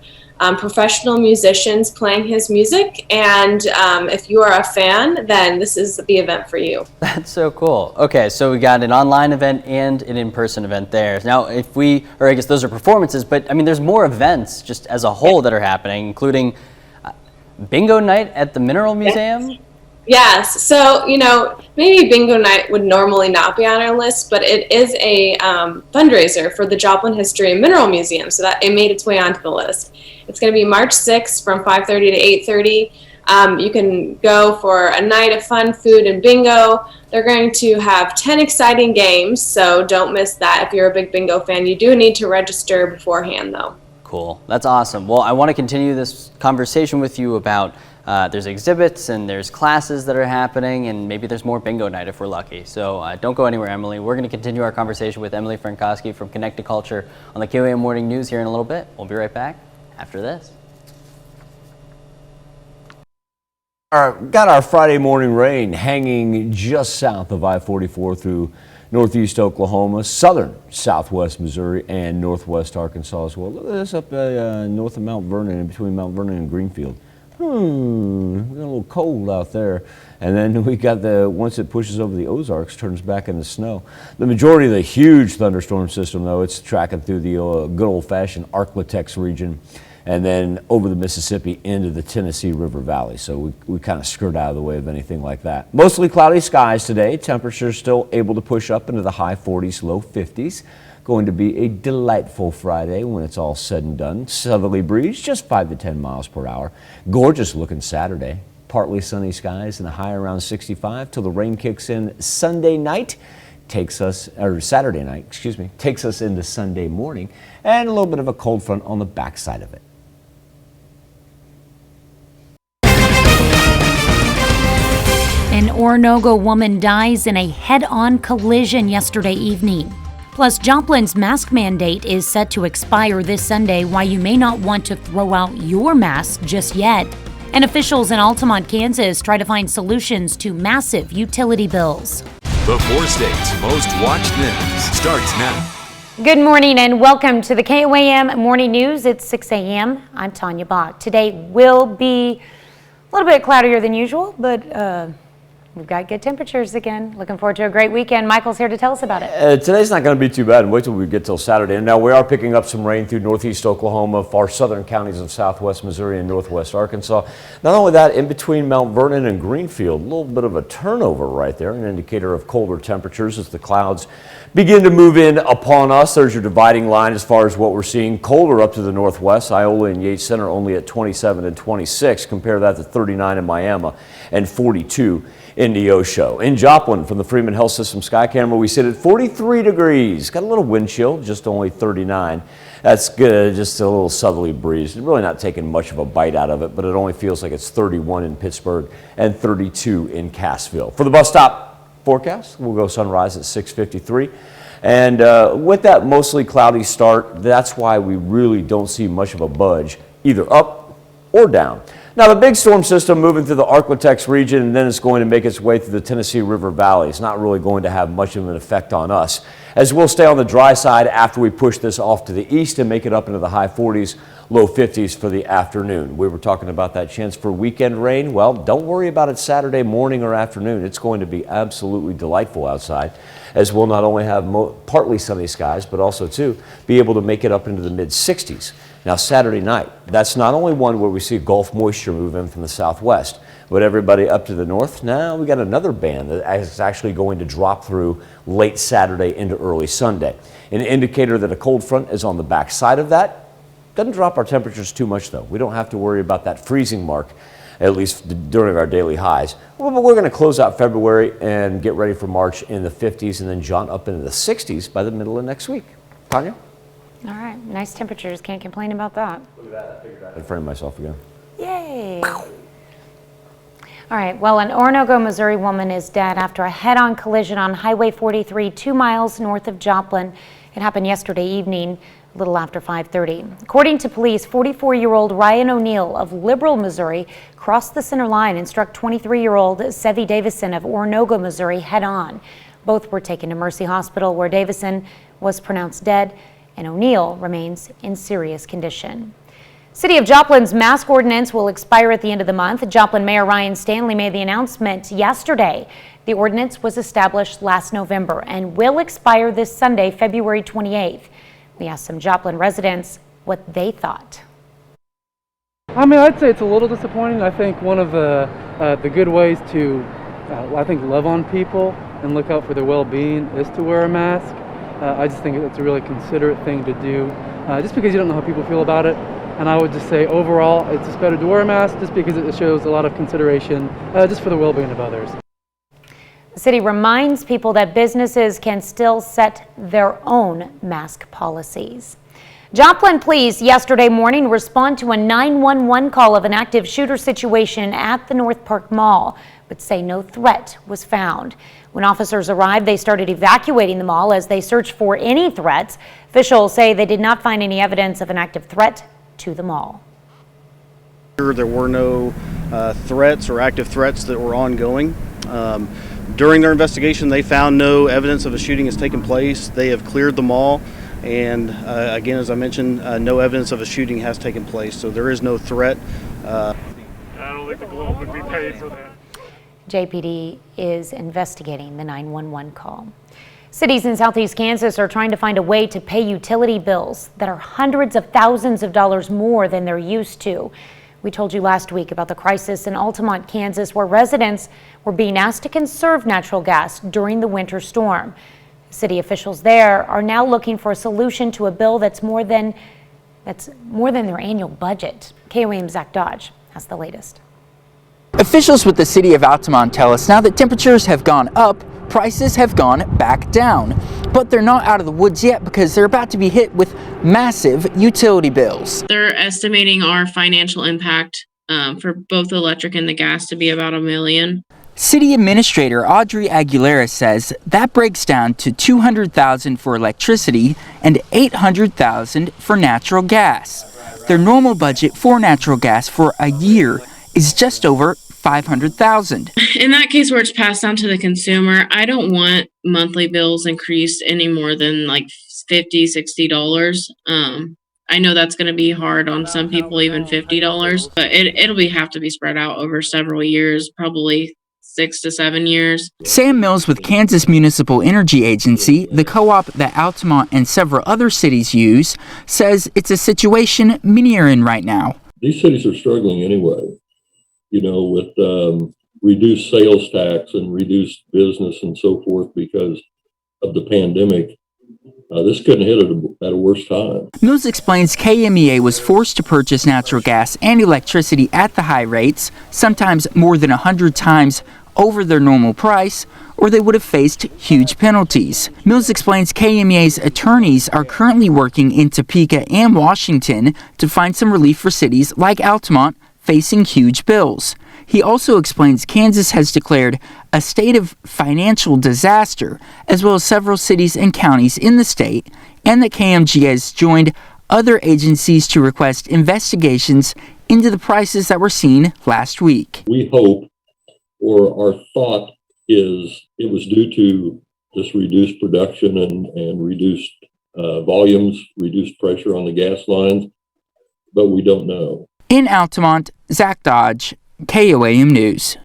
professional musicians playing his music. And if you are a fan, then this is the event for you. That's so cool. Okay, so we got an online event and an in-person event there. Now, I guess those are performances, but I mean, there's more events just as a whole that are happening, including Bingo Night at the Mineral Museum. Yes, so maybe Bingo Night would normally not be on our list, but it is a fundraiser for the Joplin History and Mineral Museum, so that it made its way onto the list. It's going to be March 6th from 5:30 to 8:30. You can go for a night of fun, food, and bingo. They're going to have 10 exciting games, so don't miss that. If you're a big bingo fan, you do need to register beforehand, though. Cool. That's awesome. Well, I want to continue this conversation with you about there's exhibits and there's classes that are happening, and maybe there's more bingo night if we're lucky. So don't go anywhere, Emily. We're going to continue our conversation with Emily Frankoski from Connected Culture on the KOAM Morning News here in a little bit. We'll be right back after this. Got our Friday morning rain hanging just south of I-44 through northeast Oklahoma, southern southwest Missouri, and northwest Arkansas as well. Look at this up north of Mount Vernon, in between Mount Vernon and Greenfield. We got a little cold out there. And then we got once it pushes over the Ozarks, turns back into snow. The majority of the huge thunderstorm system, though, it's tracking through the good old-fashioned Arklatex region, and then over the Mississippi into the Tennessee River Valley. So we kind of skirt out of the way of anything like that. Mostly cloudy skies today. Temperatures still able to push up into the high 40s, low 50s. Going to be a delightful Friday when it's all said and done. Southerly breeze, just 5 to 10 miles per hour. Gorgeous looking Saturday. Partly sunny skies and a high around 65 till the rain kicks in Saturday night, takes us into Sunday morning, and a little bit of a cold front on the backside of it. An Oronogo woman dies in a head-on collision yesterday evening. Plus, JOPLIN's mask mandate is set to expire this Sunday, why you may not want to throw out your mask just yet. And officials in Altamont, Kansas try to find solutions to massive utility bills. The 4 states' most watched news starts now. Good morning and welcome to the KOAM Morning News. It's 6 a.m. I'm Tanya Bach. Today will be a little bit cloudier than usual, but we've got good temperatures again. Looking forward to a great weekend. Michael's here to tell us about it. Today's not going to be too bad, and wait till we get till Saturday. And now we are picking up some rain through northeast Oklahoma, far southern counties of southwest Missouri and northwest Arkansas. Not only that, in between Mount Vernon and Greenfield, a little bit of a turnover right there, an indicator of colder temperatures as the clouds begin to move in upon us. There's your dividing line as far as what we're seeing. Colder up to the northwest. Iola and Yates Center only at 27 and 26. Compare that to 39 in Miami and 42 in Neosho. In Joplin, from the Freeman Health System Sky Camera, we sit at 43 degrees. Got a little wind chill, just only 39. That's good, just a little southerly breeze. Really not taking much of a bite out of it, but it only feels like it's 31 in Pittsburgh and 32 in Cassville. For the bus stop forecast, we'll go sunrise at 6:53. And with that mostly cloudy start, that's why we really don't see much of a budge, either up or down. Now, the big storm system moving through the Arklatex region, and then it's going to make its way through the Tennessee River Valley. It's not really going to have much of an effect on us, as we'll stay on the dry side after we push this off to the east and make it up into the high 40s, low 50s for the afternoon. We were talking about that chance for weekend rain. Well, don't worry about it Saturday morning or afternoon. It's going to be absolutely delightful outside, as we'll not only have partly sunny skies, but also, too, be able to make it up into the mid-60s. Now, Saturday night, that's not only one where we see Gulf moisture move in from the southwest, but everybody up to the north, now we got another band that is actually going to drop through late Saturday into early Sunday. An indicator that a cold front is on the back side of that. Doesn't drop our temperatures too much, though. We don't have to worry about that freezing mark, at least during our daily highs. Well, but we're going to close out February and get ready for March in the 50s and then jaunt up into the 60s by the middle of next week. Tanya? All right, nice temperatures. Can't complain about that. Look at that. I figured I'd frame myself again. Yay. All right, well, an Oronogo, Missouri woman is dead after a head-on collision on Highway 43, 2 miles north of Joplin. It happened yesterday evening, a little after 5:30. According to police, 44-year-old Ryan O'Neill of Liberal, Missouri, crossed the center line and struck 23-year-old Sevy Davison of Oronogo, Missouri, head-on. Both were taken to Mercy Hospital, where Davison was pronounced dead, and O'Neill remains in serious condition. City of Joplin's mask ordinance will expire at the end of the month. Joplin Mayor Ryan Stanley made the announcement yesterday. The ordinance was established last November and will expire this Sunday, February 28th. We asked some Joplin residents what they thought. I mean, I'd say it's a little disappointing. I think one of the good ways to, love on people and look out for their well-being is to wear a mask. I just think it's a really considerate thing to do, just because you don't know how people feel about it. And I would just say overall, it's just better to wear a mask just because it shows a lot of consideration just for the well-being of others. The city reminds people that businesses can still set their own mask policies. Joplin police yesterday morning respond to a 911 call of an active shooter situation at the North Park Mall, but say no threat was found. When officers arrived, they started evacuating the mall as they searched for any threats. Officials say they did not find any evidence of an active threat to the mall. There were no threats or active threats that were ongoing. During their investigation, they found no evidence of a shooting has taken place. They have cleared the mall. And again, as I mentioned, no evidence of a shooting has taken place, so there is no threat. I don't think the Globe would be paid for that. JPD is investigating the 911 call. Cities in southeast Kansas are trying to find a way to pay utility bills that are hundreds of thousands of dollars more than they're used to. We told you last week about the crisis in Altamont, Kansas, where residents were being asked to conserve natural gas during the winter storm. City officials there are now looking for a solution to a bill that's more than their annual budget. KOAM's Zach Dodge has the latest. Officials with the city of Altamont tell us now that temperatures have gone up, prices have gone back down. But they're not out of the woods yet because they're about to be hit with massive utility bills. They're estimating our financial impact for both the electric and the gas to be about $1 million. City Administrator Audrey Aguilera says that breaks down to $200,000 for electricity and $800,000 for natural gas. Their normal budget for natural gas for a year is just over $500,000. In that case where it's passed down to the consumer, I don't want monthly bills increased any more than like $50, $60. I know that's going to be hard on some people, even $50, but it'll have to be spread out over several years, probably 6 to 7 years. Sam Mills with Kansas Municipal Energy Agency, the co-op that Altamont and several other cities use, says it's a situation many are in right now. These cities are struggling anyway, with reduced sales tax and reduced business and so forth because of the pandemic. This couldn't hit at a worse time. Mills explains KMEA was forced to purchase natural gas and electricity at the high rates, sometimes more than 100 times over their normal price, or they would have faced huge penalties. Mills explains KMEA's attorneys are currently working in Topeka and Washington to find some relief for cities like Altamont facing huge bills. He also explains Kansas has declared a state of financial disaster, as well as several cities and counties in the state, and that KMG has joined other agencies to request investigations into the prices that were seen last week. We hope, or our thought is, it was due to this reduced production and reduced volumes, reduced pressure on the gas lines, but we don't know. In Altamont, Zach Dodge, KOAM News.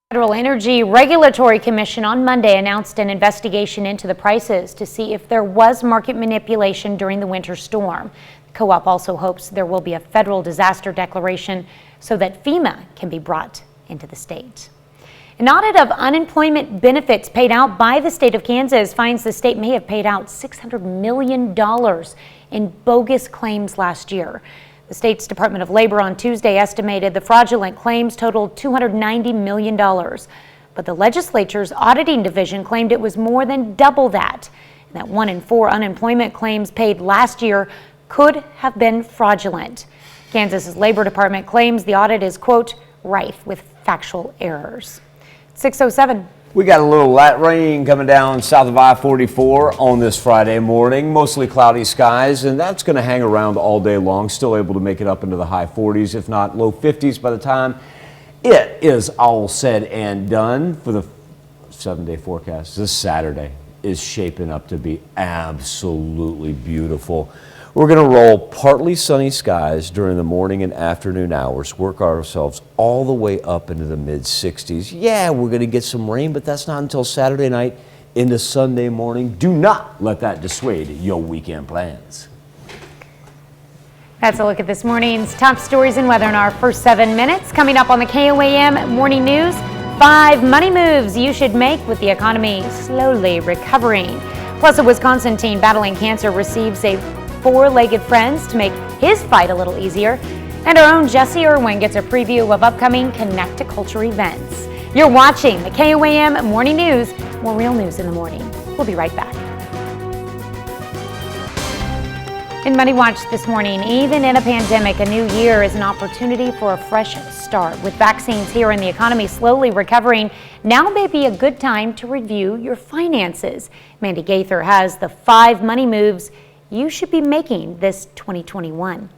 Federal Energy Regulatory Commission on Monday announced an investigation into the prices to see if there was market manipulation during the winter storm. The co-op also hopes there will be a federal disaster declaration so that FEMA can be brought into the state. An audit of unemployment benefits paid out by the state of Kansas finds the state may have paid out $600 million in bogus claims last year. The state's Department of Labor on Tuesday estimated the fraudulent claims totaled $290 million. But the legislature's auditing division claimed it was more than double that. And that 1 in 4 unemployment claims paid last year could have been fraudulent. Kansas's Labor Department claims the audit is, quote, rife with factual errors. 6:07. We got a little light rain coming down south of I-44 on this Friday morning. Mostly cloudy skies, and that's going to hang around all day long. Still able to make it up into the high 40s, if not low 50s by the time it is all said and done. For the 7-day forecast, this Saturday is shaping up to be absolutely beautiful. We're going to roll partly sunny skies during the morning and afternoon hours, work ourselves all the way up into the mid-60s. Yeah, we're going to get some rain, but that's not until Saturday night into Sunday morning. Do not let that dissuade your weekend plans. That's a look at this morning's top stories and weather in our first 7 minutes. Coming up on the KOAM Morning News, 5 money moves you should make with the economy slowly recovering. Plus, a Wisconsin teen battling cancer receives a 4-legged friends to make his fight a little easier. And our own Jesse Irwin gets a preview of upcoming Connect to Culture events. You're watching the KOAM Morning News. More real news in the morning. We'll be right back. In Money Watch this morning, even in a pandemic, a new year is an opportunity for a fresh start. With vaccines here and the economy slowly recovering, now may be a good time to review your finances. Mandy Gaither has the 5 money moves you should be making this 2021.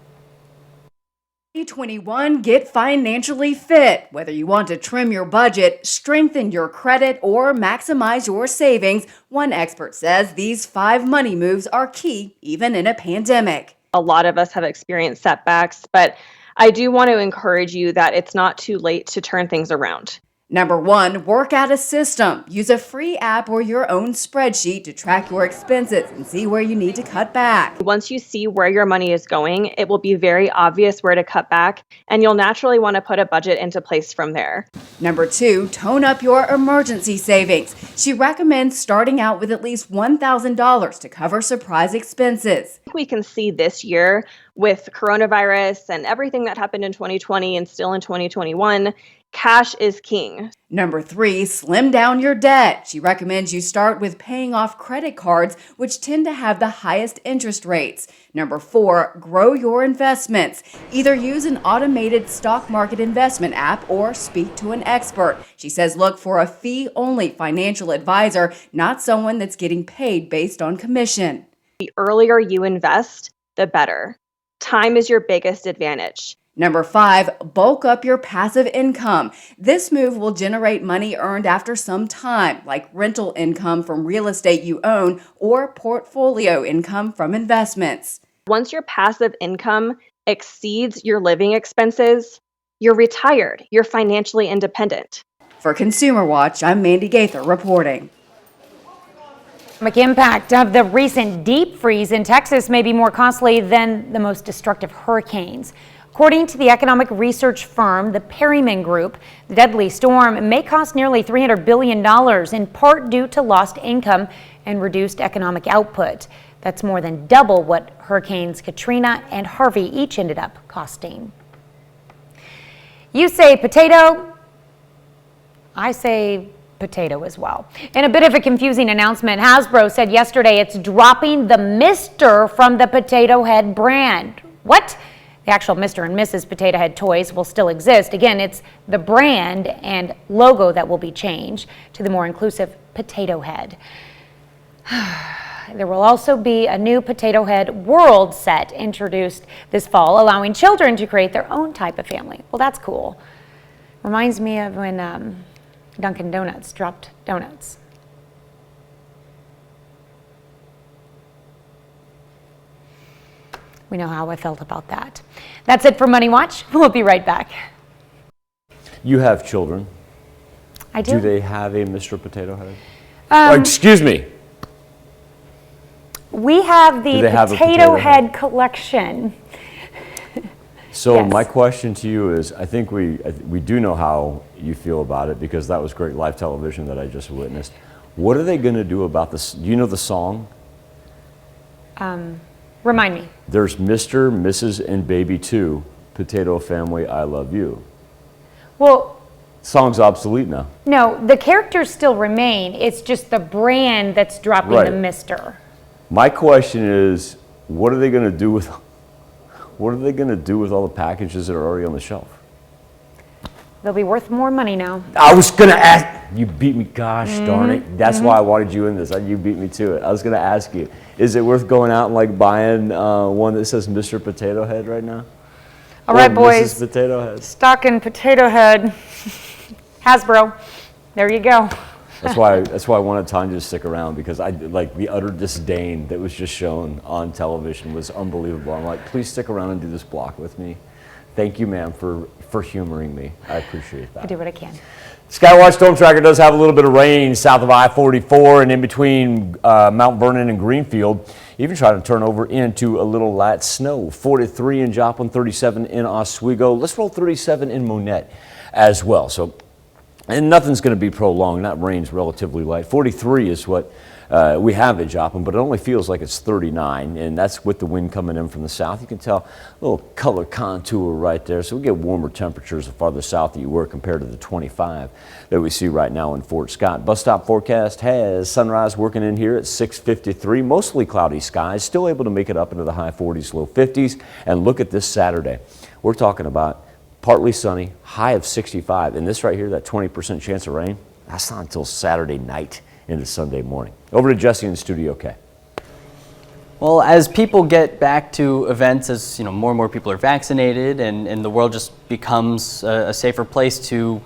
2021, get financially fit. Whether you want to trim your budget, strengthen your credit, or maximize your savings, one expert says these 5 money moves are key even in a pandemic. A lot of us have experienced setbacks, but I do want to encourage you that it's not too late to turn things around. Number 1, work out a system. Use a free app or your own spreadsheet to track your expenses and see where you need to cut back. Once you see where your money is going, it will be very obvious where to cut back, and you'll naturally want to put a budget into place from there. Number 2, tone up your emergency savings. She recommends starting out with at least $1,000 to cover surprise expenses. We can see this year with coronavirus and everything that happened in 2020 and still in 2021, cash is king. Number 3, slim down your debt. She recommends you start with paying off credit cards, which tend to have the highest interest rates. Number 4, grow your investments. Either use an automated stock market investment app or speak to an expert. She says look for a fee-only financial advisor, not someone that's getting paid based on commission. The earlier you invest, the better. Time is your biggest advantage. Number 5, bulk up your passive income. This move will generate money earned after some time, like rental income from real estate you own or portfolio income from investments. Once your passive income exceeds your living expenses, you're retired. You're financially independent. For Consumer Watch, I'm Mandy Gaither reporting. The impact of the recent deep freeze in Texas may be more costly than the most destructive hurricanes. According to the economic research firm, the Perryman Group, the deadly storm may cost nearly $300 billion, in part due to lost income and reduced economic output. That's more than double what Hurricanes Katrina and Harvey each ended up costing. You say potato, I say potato as well. In a bit of a confusing announcement, Hasbro said yesterday it's dropping the Mr. from the Potato Head brand. What? The actual Mr. and Mrs. Potato Head toys will still exist. Again, it's the brand and logo that will be changed to the more inclusive Potato Head. There will also be a new Potato Head World set introduced this fall, allowing children to create their own type of family. Well, that's cool. Reminds me of when Dunkin' Donuts dropped donuts. We know how I felt about that. That's it for Money Watch. We'll be right back. You have children. I do. Do they have a Mr. Potato Head? Excuse me. We have the Potato Head collection. So Yes. my question to you is, I think we do know how you feel about it because that was great live television that I just witnessed. What are they going to do about this? Do you know the song? Remind me. There's Mr., Mrs., and Baby 2, Potato Family, I Love You. Well, Song's obsolete now. no, the characters still remain. It's just the brand that's dropping Right. the Mr. My question is, what are they going to do with all the packages that are already on the shelf? They'll be worth more money now. I was going to ask. You beat me. Gosh darn it. That's why I wanted you in this. You beat me to it. I was going to ask you, is it worth going out and like buying one that says Mr. Potato Head right now? All right, Or boys. Mrs. Potato Head. Stocking Potato Head. Hasbro. There you go. That's why I wanted Tanya to stick around, because I like the utter disdain that was just shown on television was unbelievable. I'm like, please stick around and do this block with me. Thank you, ma'am, for humoring me. I appreciate that. I do what I can. Skywatch Storm Tracker does have a little bit of rain south of I-44 and in between Mount Vernon and Greenfield. Even trying to turn over into a little light snow. 43 in Joplin, 37 in Oswego. Let's roll 37 in Monette as well. So, and nothing's going to be prolonged. That rain's relatively light. 43 is what we have at Joplin, but it only feels like it's 39, and that's with the wind coming in from the south. You can tell a little color contour right there, so we get warmer temperatures the farther south that you were compared to the 25 that we see right now in Fort Scott. Bus stop forecast has sunrise working in here at 6:53, mostly cloudy skies, still able to make it up into the high 40s, low 50s. And look at this Saturday. We're talking about partly sunny, high of 65, and this right here, that 20% chance of rain, that's not until Saturday night into Sunday morning. Over to Jesse in the Studio K. Well, as people get back to events, as more and more people are vaccinated and the world just becomes a safer place to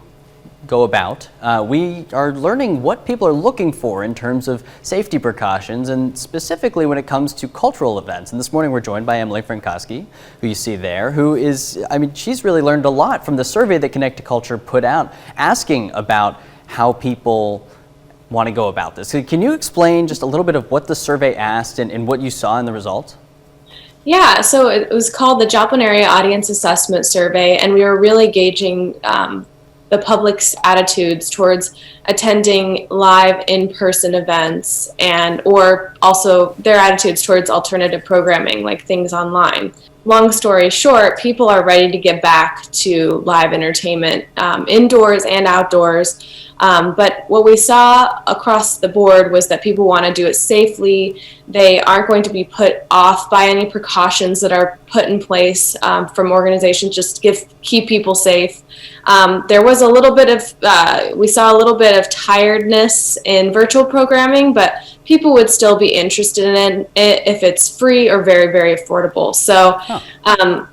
go about, we are learning what people are looking for in terms of safety precautions, and specifically when it comes to cultural events. And this morning we're joined by Emily Frankowski, who you see there, who is, she's really learned a lot from the survey that Connect to Culture put out, asking about how people want to go about this. So can you explain just a little bit of what the survey asked and what you saw in the results? Yeah, so it was called the Joplin Area Audience Assessment Survey, and we were really gauging the public's attitudes towards attending live in-person events, or also their attitudes towards alternative programming like things online. Long story short, people are ready to get back to live entertainment, indoors and outdoors. But what we saw across the board was that people want to do it safely. They aren't going to be put off by any precautions that are put in place from organizations just to keep people safe. There was a little bit of, we saw a little bit of tiredness in virtual programming, but people would still be interested in it if it's free or very, very affordable. So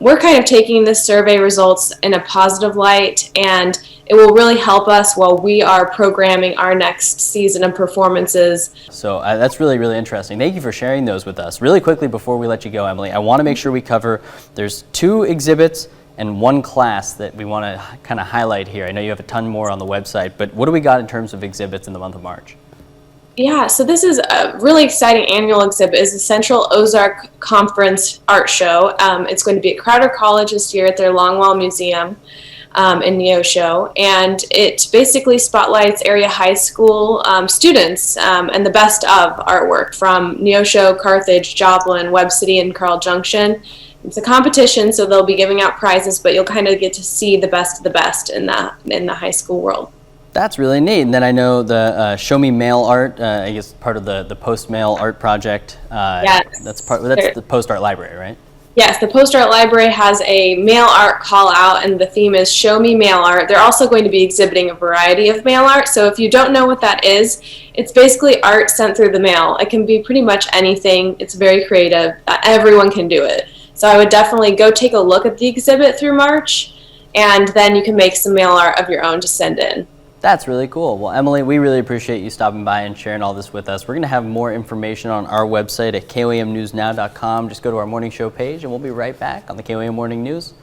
we're kind of taking this survey results in a positive light, and it will really help us while we are programming our next season of performances. So that's really, really interesting. Thank you for sharing those with us. Really quickly before we let you go, Emily, I want to make sure we cover, there's 2 exhibits and 1 class that we want to kind of highlight here. I know you have a ton more on the website, but what do we got in terms of exhibits in the month of March? Yeah, so this is a really exciting annual exhibit. Is the Central Ozark Conference Art Show. It's going to be at Crowder College this year at their Longwell Museum in Neosho, and it basically spotlights area high school students and the best of artwork from Neosho, Carthage, Joplin, Webb City, and Carl Junction. It's a competition, so they'll be giving out prizes, but you'll kind of get to see the best of the best in the high school world. That's really neat. And then I know the Show Me Mail Art, I guess part of the Post Mail Art Project. Yes. That's the Post Art Library, right? Yes, the Post Art Library has a mail art call out, and the theme is Show Me Mail Art. They're also going to be exhibiting a variety of mail art. So if you don't know what that is, it's basically art sent through the mail. It can be pretty much anything. It's very creative. Everyone can do it. So I would definitely go take a look at the exhibit through March, and then you can make some mail art of your own to send in. That's really cool. Well, Emily, we really appreciate you stopping by and sharing all this with us. We're going to have more information on our website at KOAMnewsnow.com. Just go to our morning show page, and we'll be right back on the KOAM Morning News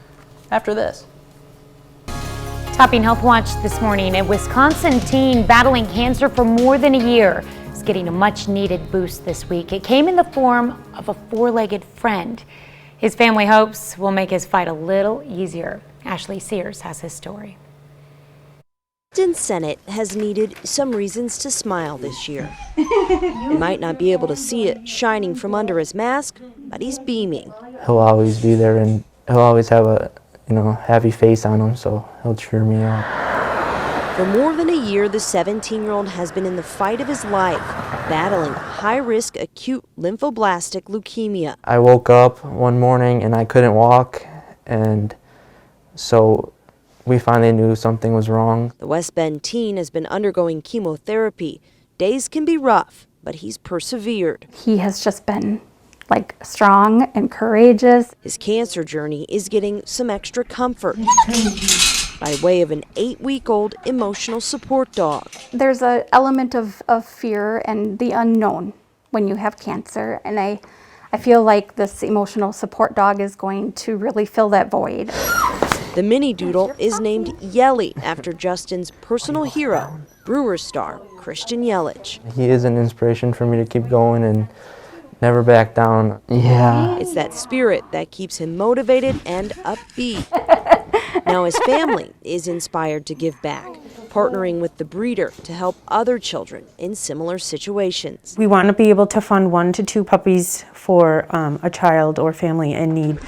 after this. Topping Health Watch this morning, a Wisconsin teen battling cancer for more than a year is getting a much-needed boost this week. It came in the form of a 4-legged friend. His family hopes will make his fight a little easier. Ashley Sears has his story. Justin Sennett has needed some reasons to smile this year. You might not be able to see it shining from under his mask, but he's beaming. He'll always be there, and he'll always have a happy face on him, so he'll cheer me up. For more than a year, the 17-year-old has been in the fight of his life, battling high-risk acute lymphoblastic leukemia. I woke up one morning and I couldn't walk, and so we finally knew something was wrong. The West Bend teen has been undergoing chemotherapy. Days can be rough, but he's persevered. He has just been strong and courageous. His cancer journey is getting some extra comfort by way of an 8-week-old emotional support dog. There's an element of fear and the unknown when you have cancer, and I feel like this emotional support dog is going to really fill that void. The mini doodle is named Yelly after Justin's personal hero, Brewers star Christian Yelich. He is an inspiration for me to keep going and never back down. Yeah. It's that spirit that keeps him motivated and upbeat. Now his family is inspired to give back. partnering with the breeder to help other children in similar situations. We want to be able to fund 1 to 2 puppies for a child or family in need.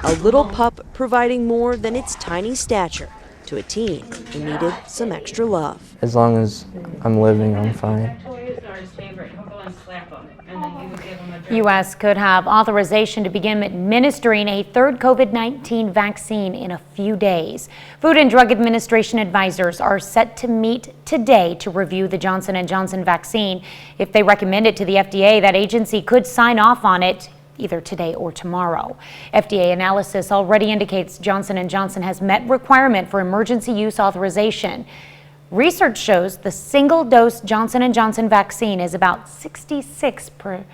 A little pup providing more than its tiny stature to a teen who needed some extra love. As long as I'm living, I'm fine. U.S. could have authorization to begin administering a third COVID-19 vaccine in a few days. Food and Drug Administration advisors are set to meet today to review the Johnson & Johnson vaccine. If they recommend it to the FDA, that agency could sign off on it either today or tomorrow. FDA analysis already indicates Johnson & Johnson has met requirement for emergency use authorization. Research shows the single-dose Johnson & Johnson vaccine is about 66%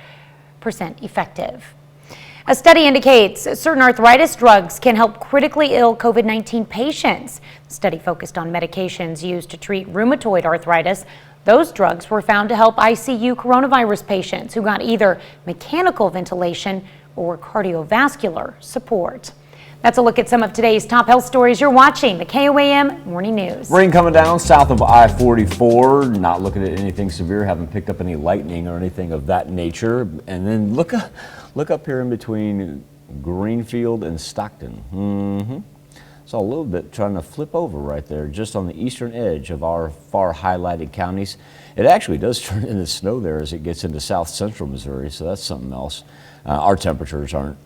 effective. A study indicates certain arthritis drugs can help critically ill COVID-19 patients. The study focused on medications used to treat rheumatoid arthritis. Those drugs were found to help ICU coronavirus patients who got either mechanical ventilation or cardiovascular support. That's a look at some of today's top health stories. You're watching the KOAM Morning News. Rain coming down south of I-44. Not looking at anything severe. Haven't picked up any lightning or anything of that nature. And then look up here in between Greenfield and Stockton. Saw a little bit trying to flip over right there, just on the eastern edge of our far highlighted counties. It actually does turn into snow there as it gets into south central Missouri, so that's something else. Our temperatures aren't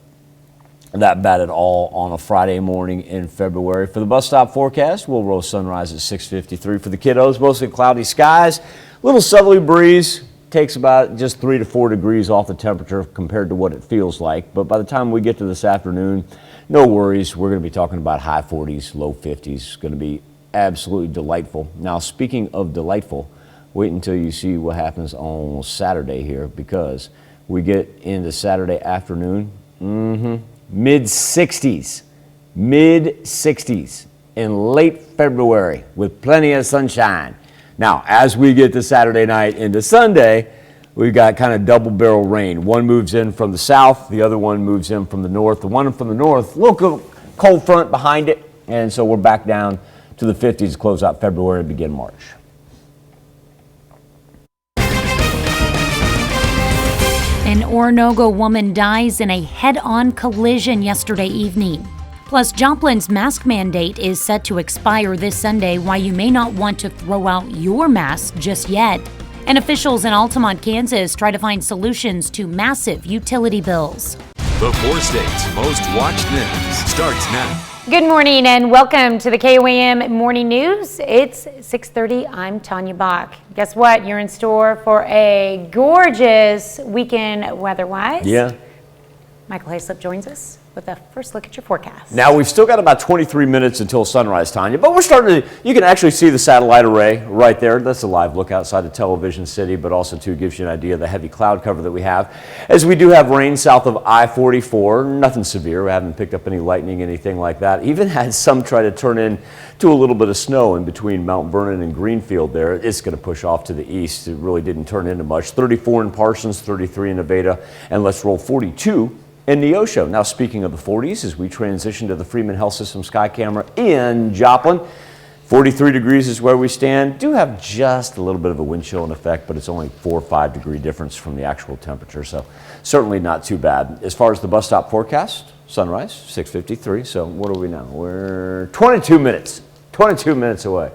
that bad at all on a Friday morning in February. For the bus stop forecast, we'll roll sunrise at 6:53 for the kiddos. Mostly cloudy skies, little southerly breeze. Takes about just 3 to 4 degrees off the temperature compared to what it feels like. But by the time we get to this afternoon, no worries. We're going to be talking about high 40s, low 50s. It's going to be absolutely delightful. Now, speaking of delightful, wait until you see what happens on Saturday here, because we get into Saturday afternoon. Mid-60s in late February with plenty of sunshine. Now, as we get to Saturday night into Sunday, we've got kind of double barrel rain. One moves in from the south, the other one moves in from the north. The one from the north, local cold front behind it, and so we're back down to the 50s to close out February and begin March. An Oronogo woman dies in a head-on collision yesterday evening. Plus, JOPLIN's mask mandate is set to expire this Sunday, why you may not want to throw out your mask just yet. And officials in Altamont, Kansas try to find solutions to massive utility bills. The 4 states' most watched news starts now. Good morning and welcome to the KOAM Morning News. It's 6:30. I'm Tanya Bach. Guess what? You're in store for a gorgeous weekend weather-wise. Yeah. Michael Hayslip joins us with a first look at your forecast. Now, we've still got about 23 minutes until sunrise, Tanya, but we're starting to, you can actually see the satellite array right there. That's a live look outside of Television City, but also too gives you an idea of the heavy cloud cover that we have. As we do have rain south of I-44, nothing severe. We haven't picked up any lightning, anything like that. Even had some try to turn into a little bit of snow in between Mount Vernon and Greenfield there. It's going to push off to the east. It really didn't turn into much. 34 in Parsons, 33 in Nevada, and let's roll 42 in Neosho. Now, speaking of the 40s, as we transition to the Freeman Health System Sky Camera in Joplin, 43 degrees is where we stand. Do have just a little bit of a wind chill in effect, but it's only 4 or 5 degree difference from the actual temperature, so certainly not too bad. As far as the bus stop forecast, sunrise, 6:53. So what are we now? We're 22 minutes away.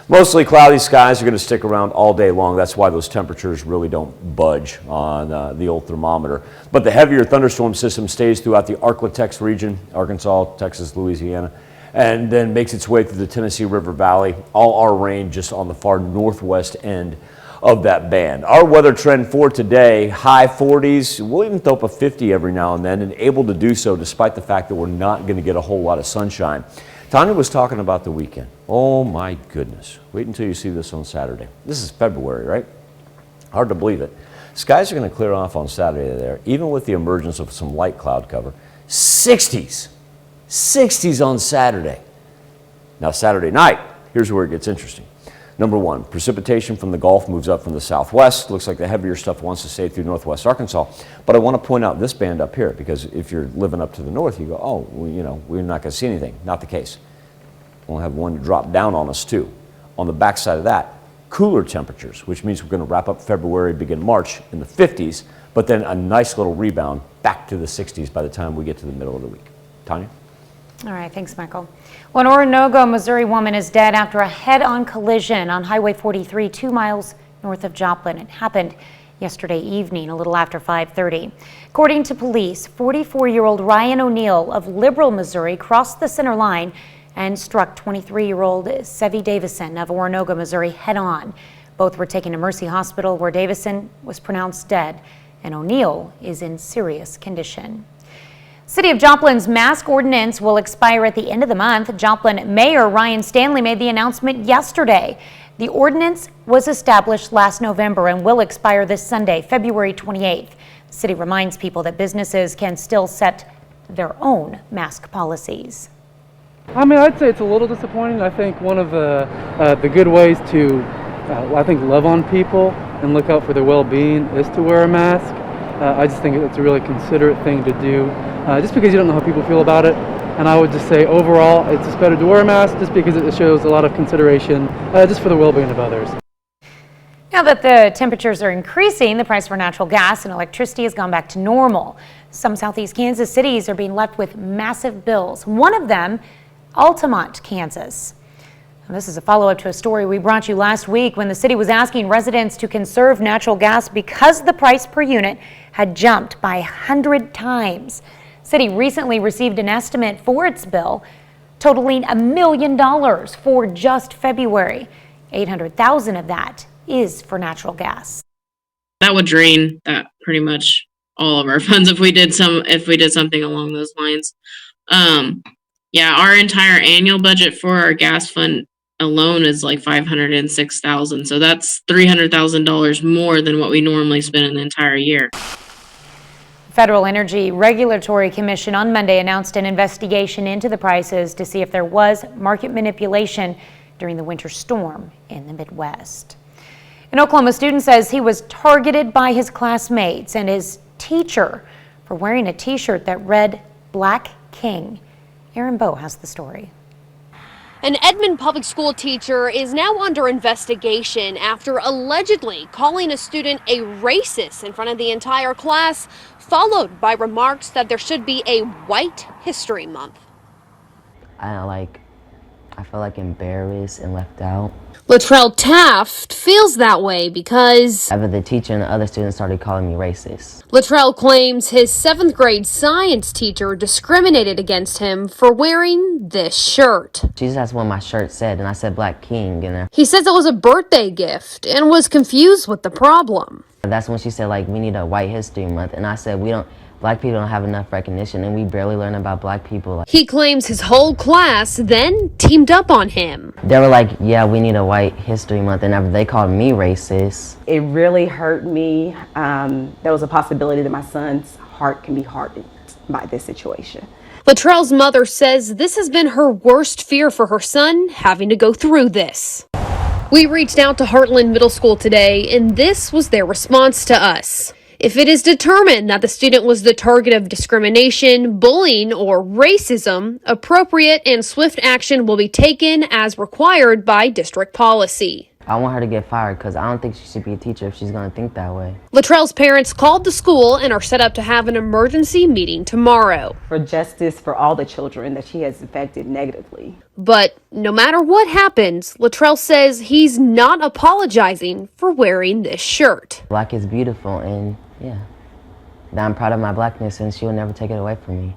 Mostly cloudy skies are going to stick around all day long. That's why those temperatures really don't budge on the old thermometer. But the heavier thunderstorm system stays throughout the Arklatex region, Arkansas, Texas, Louisiana, and then makes its way through the Tennessee River Valley. All our rain just on the far northwest end of that band. Our weather trend for today, high 40s. We'll even throw up a 50 every now and then, and able to do so despite the fact that we're not going to get a whole lot of sunshine. Tanya was talking about the weekend. Oh my goodness. Wait until you see this on Saturday. This is February, right? Hard to believe it. Skies are going to clear off on Saturday there, even with the emergence of some light cloud cover. 60s. 60s on Saturday. Now Saturday night, here's where it gets interesting. Number one, precipitation from the Gulf moves up from the southwest. Looks like the heavier stuff wants to stay through northwest Arkansas. But I want to point out this band up here, because if you're living up to the north, you go, oh, well, you know, we're not going to see anything. Not the case. We'll have one drop down on us too. on the backside of that, cooler temperatures, which means we're going to wrap up February, begin March in the 50s, but then a nice little rebound back to the 60s by the time we get to the middle of the week. Tanya? All right, thanks, Michael. Well, an Oronogo, Missouri woman is dead after a head-on collision on Highway 43, 2 miles north of Joplin. It happened yesterday evening, a little after 5:30. According to police, 44-year-old Ryan O'Neill of Liberal, Missouri, crossed the center line and struck 23-year-old Sevy Davison of Oronogo, Missouri, head-on. Both were taken to Mercy Hospital, where Davison was pronounced dead, and O'Neill is in serious condition. City of Joplin's mask ordinance will expire at the end of the month. Joplin Mayor Ryan Stanley made the announcement yesterday. The ordinance was established last November and will expire this Sunday, February 28th. The city reminds people that businesses can still set their own mask policies. I mean, I'd say it's a little disappointing. I think one of the good ways to, love on people and look out for their well-being is to wear a mask. I just think it's a really considerate thing to do, just because you don't know how people feel about it. And I would just say overall, it's just better to wear a mask just because it shows a lot of consideration just for the well-being of others. Now that the temperatures are increasing, the price for natural gas and electricity has gone back to normal. Some southeast Kansas cities are being left with massive bills. One of them, Altamont, Kansas. And this is a follow-up to a story we brought you last week when the city was asking residents to conserve natural gas because the price per unit had jumped by 100 times. City recently received an estimate for its bill totaling $1 million for just February. $800,000 of that is for natural gas. That would drain that pretty much all of our funds if we did something along those lines. Yeah, our entire annual budget for our gas fund alone is like $506,000. So that's $300,000 more than what we normally spend in the entire year. Federal Energy Regulatory Commission on Monday announced an investigation into the prices to see if there was market manipulation during the winter storm in the Midwest. An Oklahoma student says he was targeted by his classmates and his teacher for wearing a t-shirt that read Black King. Aaron Bowe has the story. An Edmond public school teacher is now under investigation after allegedly calling a student a racist in front of the entire class, followed by remarks that there should be a White History Month. I feel like embarrassed and left out. Latrell Taft feels that way because The teacher and the other students started calling me racist. Latrell claims his 7th grade science teacher discriminated against him for wearing this shirt. She just asked what my shirt said, and I said Black King, and He says it was a birthday gift and was confused with the problem. that's when she said, we need a White History Month, and I said, Black people don't have enough recognition, and we barely learn about Black people. He claims his whole class then teamed up on him. They were like, yeah, we need a White History Month, and they called me racist. It really hurt me. There was a possibility that my son's heart can be hardened by this situation. Latrell's mother says this has been her worst fear for her son, having to go through this. We reached out to Heartland Middle School today, and this was their response to us. If it is determined that the student was the target of discrimination, bullying, or racism, appropriate and swift action will be taken as required by district policy. I want her to get fired because I don't think she should be a teacher if she's going to think that way. Latrell's parents called the school and are set up to have an emergency meeting tomorrow. For justice for all the children that she has affected negatively. But no matter what happens, Latrell says he's not apologizing for wearing this shirt. Black is beautiful, and yeah, I'm proud of my Blackness, and she'll never take it away from me.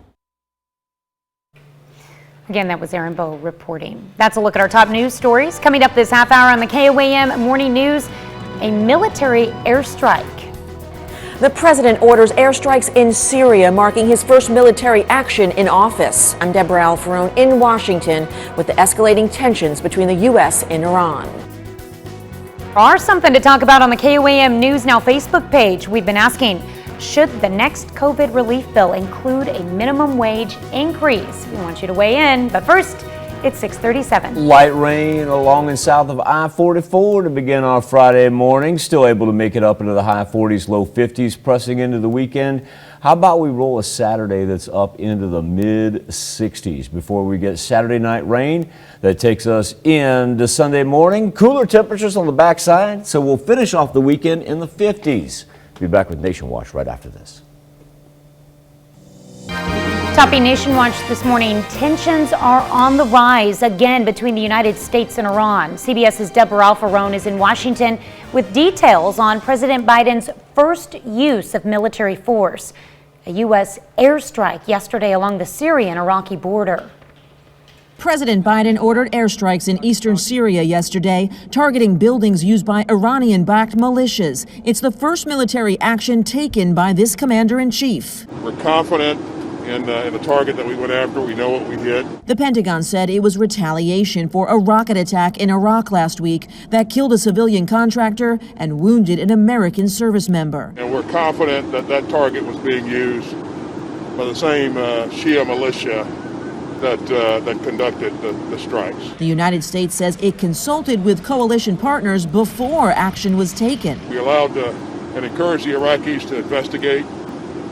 Again, that was Aaron Bowe reporting. That's a look at our top news stories. Coming up this half hour on the KOAM Morning News, a military airstrike. The president orders airstrikes in Syria, marking his first military action in office. I'm Deborah Alfarone in Washington with the escalating tensions between the U.S. and Iran. Or something to talk about on the KOAM News Now Facebook page. We've been asking, should the next COVID relief bill include a minimum wage increase? We want you to weigh in, but first, it's 6:37. Light rain along and south of I-44 to begin our Friday morning. Still able to make it up into the high 40s, low 50s, pressing into the weekend. How about we roll a Saturday that's up into the mid-60s before we get Saturday night rain that takes us into Sunday morning. Cooler temperatures on the backside, so we'll finish off the weekend in the 50s. Be back with Nation Watch right after this. Topping Nation Watch this morning, tensions are on the rise again between the United States and Iran. CBS's Deborah Alfarone is in Washington with details on President Biden's first use of military force, a U.S. airstrike yesterday along the Syrian-Iraqi border. President Biden ordered airstrikes in eastern Syria yesterday, targeting buildings used by Iranian-backed militias. It's the first military action taken by this commander-in-chief. We're confident in the target that we went after. We know what we did. The Pentagon said it was retaliation for a rocket attack in Iraq last week that killed a civilian contractor and wounded an American service member. And we're confident that that target was being used by the same Shia militia that conducted the strikes. The United States says it consulted with coalition partners before action was taken. We allowed and encouraged the Iraqis to investigate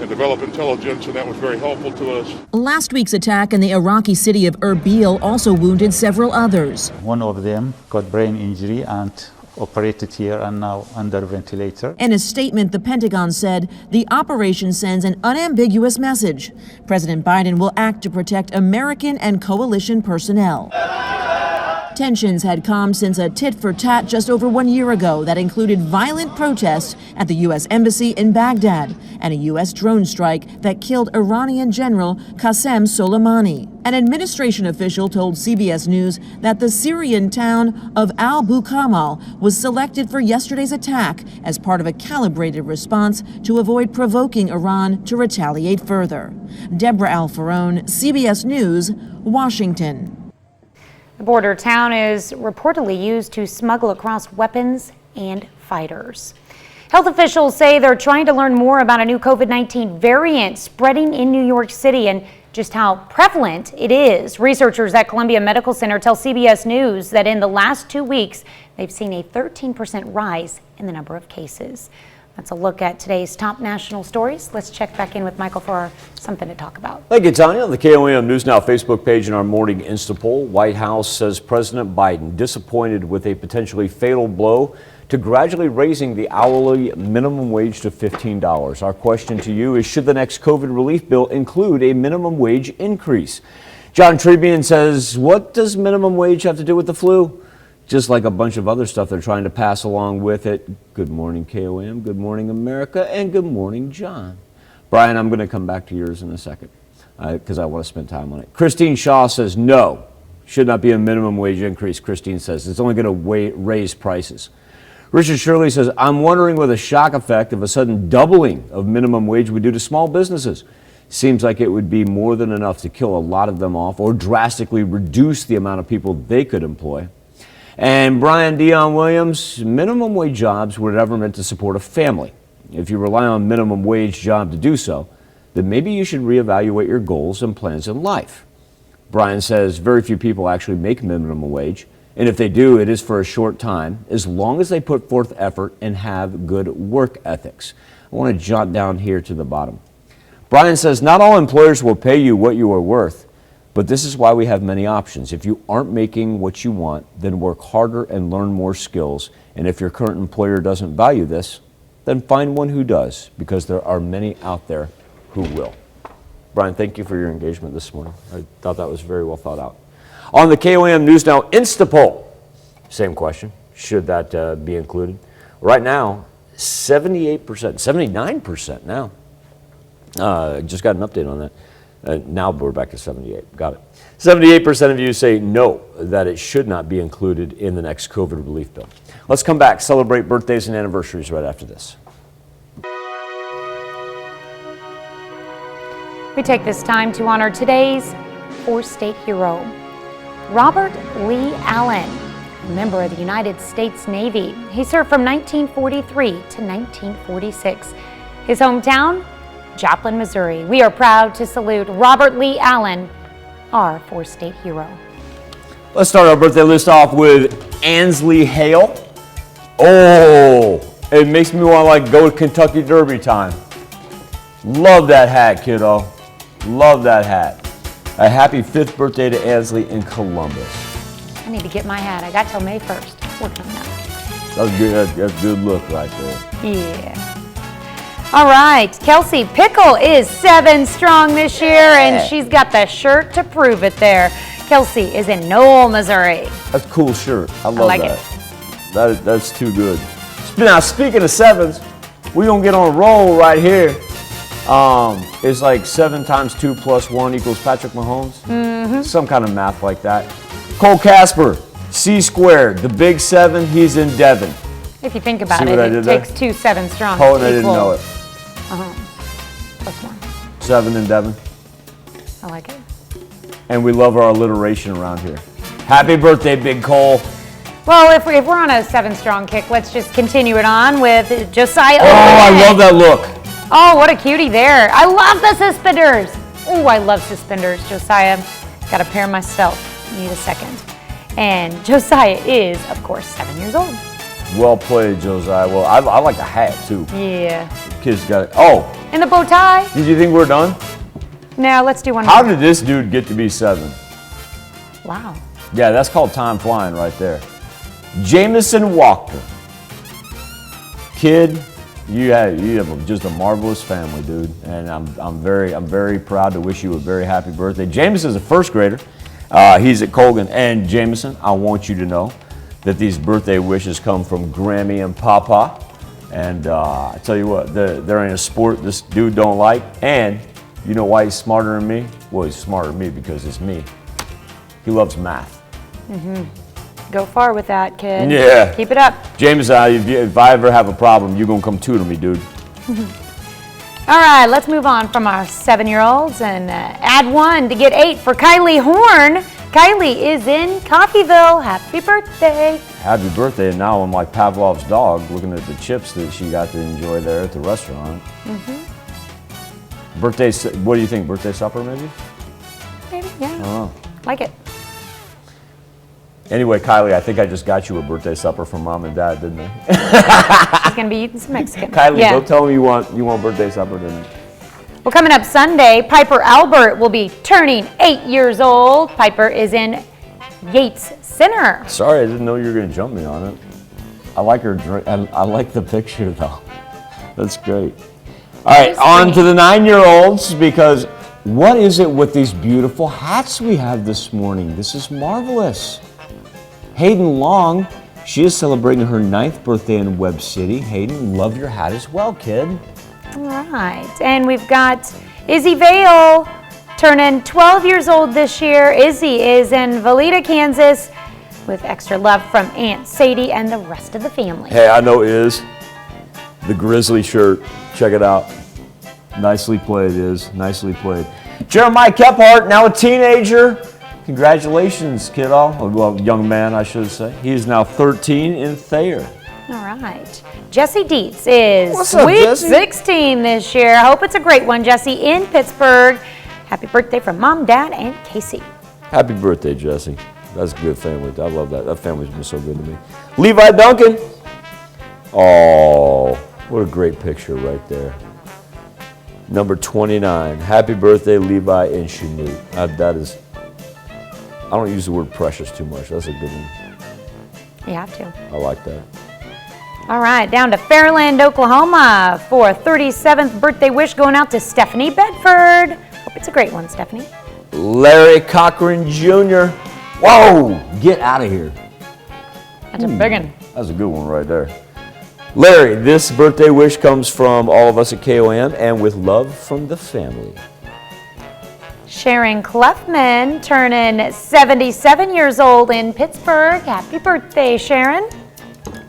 and develop intelligence, and that was very helpful to us. Last week's attack in the Iraqi city of Erbil also wounded several others. One of them got brain injury and operated here and now under ventilator. In a statement, the Pentagon said the operation sends an unambiguous message. President Biden will act to protect American and coalition personnel. Tensions had calmed since a tit-for-tat just over 1 year ago that included violent protests at the U.S. Embassy in Baghdad and a U.S. drone strike that killed Iranian General Qasem Soleimani. An administration official told CBS News that the Syrian town of al-Bukamal was selected for yesterday's attack as part of a calibrated response to avoid provoking Iran to retaliate further. Deborah Alfarone, CBS News, Washington. The border town is reportedly used to smuggle across weapons and fighters. Health officials say they're trying to learn more about a new COVID-19 variant spreading in New York City and just how prevalent it is. Researchers at Columbia Medical Center tell CBS News that in the last 2 weeks, they've seen a 13% rise in the number of cases. That's a look at today's top national stories. Let's check back in with Michael for something to talk about. Thank you, Tanya. On the KOAM News Now Facebook page in our morning Insta poll, White House says President Biden disappointed with a potentially fatal blow to gradually raising the hourly minimum wage to $15. Our question to you is, should the next COVID relief bill include a minimum wage increase? John Trebian says, what does minimum wage have to do with the flu? Just like a bunch of other stuff they're trying to pass along with it. Good morning, KOM. Good morning, America. And good morning, John. Brian, I'm going to come back to yours in a second because I want to spend time on it. Christine Shaw says no, should not be a minimum wage increase. Christine says it's only going to raise prices. Richard Shirley says, I'm wondering what the shock effect of a sudden doubling of minimum wage would do to small businesses. Seems like it would be more than enough to kill a lot of them off or drastically reduce the amount of people they could employ. And Brian Dion Williams, minimum wage jobs were never meant to support a family. If you rely on minimum wage job to do so, then maybe you should reevaluate your goals and plans in life. Brian says very few people actually make minimum wage, and if they do, it is for a short time, as long as they put forth effort and have good work ethics. I want to jot down here to the bottom. Brian says not all employers will pay you what you are worth. But this is why we have many options. If you aren't making what you want, then work harder and learn more skills. And if your current employer doesn't value this, then find one who does, because there are many out there who will. Brian, thank you for your engagement this morning. I thought that was very well thought out. On the KOAM News Now Insta poll, same question. Should that be included? Right now, 78%, 79% now. Just got an update on that. Now we're back to 78. Got it. 78% of you say no, that it should not be included in the next COVID relief bill. Let's come back, celebrate birthdays and anniversaries right after this. We take this time to honor today's four-state hero, Robert Lee Allen, a member of the United States Navy. He served from 1943 to 1946. His hometown, Joplin, Missouri. We are proud to salute Robert Lee Allen, our four-state hero. Let's start our birthday list off with Ansley Hale. Oh, it makes me want to go to Kentucky Derby time. Love that hat, kiddo. Love that hat. A happy 5th birthday to Ansley in Columbus. I need to get my hat. I got till May 1st. Working on that. That's good. That's good look right there. Yeah. All right, Kelsey Pickle is 7 strong this year, and she's got the shirt to prove it there. Kelsey is in Knoll, Missouri. That's a cool shirt. I love like that. That's too good. Now, speaking of 7s, we're going to get on a roll right here. It's like 7 times 2 plus 1 equals Patrick Mahomes. Some kind of math like that. Cole Casper, C squared, the big 7, he's in Devon. If you think about See it, what I it did takes there? 2 7 strong. Oh, and I didn't know it. Plus 1. 7 in Devon. I like it. And we love our alliteration around here. Happy birthday, Big Cole. Well, if we're on a 7 strong kick, let's just continue it on with Josiah. Oh, I love that look. Oh, what a cutie there. I love the suspenders. Oh, I love suspenders. Josiah, got a pair myself. Need a second. And Josiah is, of course, 7 years old. Well played, Josiah. Well, I like the hat, too. Yeah. Kids got it. Oh, And the bow tie. did you think we're done? Now let's do one How more. did this dude get to be 7? Wow. Yeah, that's called time flying right there. Jameson Walker. Kid, you have just a marvelous family, dude. And I'm very proud to wish you a very happy birthday. Jameson's a 1st grader. He's at Colgan. And Jameson, I want you to know that these birthday wishes come from Grammy and Papa. And I tell you what, there ain't a sport this dude don't like. And you know why he's smarter than me? Well, he's smarter than me because it's me. He loves math. Go far with that, kid. Yeah. Keep it up. James, if I ever have a problem, you're going to come tutor me, dude. All right, let's move on from our 7-year-olds and add 1 to get 8 for Kylie Horn. Kylie is in Coffeyville. Happy birthday. Happy birthday. And now I'm like Pavlov's dog looking at the chips that she got to enjoy there at the restaurant. Birthday, what do you think? Birthday supper, maybe? Maybe, yeah. Oh. Like it. Anyway, Kylie, I think I just got you a birthday supper from Mom and Dad, didn't I? She's going to be eating some Mexican. Kylie, yeah. go tell them you want birthday supper, didn't you? Well, coming up Sunday, Piper Albert will be turning 8 years old. Piper is in Yates Center. Sorry, I didn't know you were going to jump me on it. I like her drink. I like the picture, though. That's great. All right, on to the 9-year-olds, because what is it with these beautiful hats we have this morning? This is marvelous. Hayden Long, she is celebrating her 9th birthday in Webb City. Hayden, love your hat as well, kid. All right, and we've got Izzy Vale turning 12 years old this year. Izzy is in Valita, Kansas, with extra love from Aunt Sadie and the rest of the family. Hey, I know Iz. The Grizzly shirt. Check it out. Nicely played, Iz. Nicely played. Jeremiah Kephart, now a teenager. Congratulations, kiddo. Well, young man, I should say. He is now 13 in Thayer. All right. Jesse Dietz is What's up, sweet Jesse? 16 this year. I hope it's a great one, Jesse, in Pittsburgh. Happy birthday from Mom, Dad, and Casey. Happy birthday, Jesse. That's a good family. I love that. That family's been so good to me. Levi Duncan. Oh, what a great picture right there. Number 29. Happy birthday, Levi and Chanute. That is, I don't use the word precious too much. That's a good one. You have to. I like that. All right, down to Fairland, Oklahoma for a 37th birthday wish going out to Stephanie Bedford. Hope it's a great one, Stephanie. Larry Cochran Jr. Whoa, get out of here. That's a big one. That's a good one right there. Larry, this birthday wish comes from all of us at KOAM and with love from the family. Sharon Clefman turning 77 years old in Pittsburgh. Happy birthday, Sharon.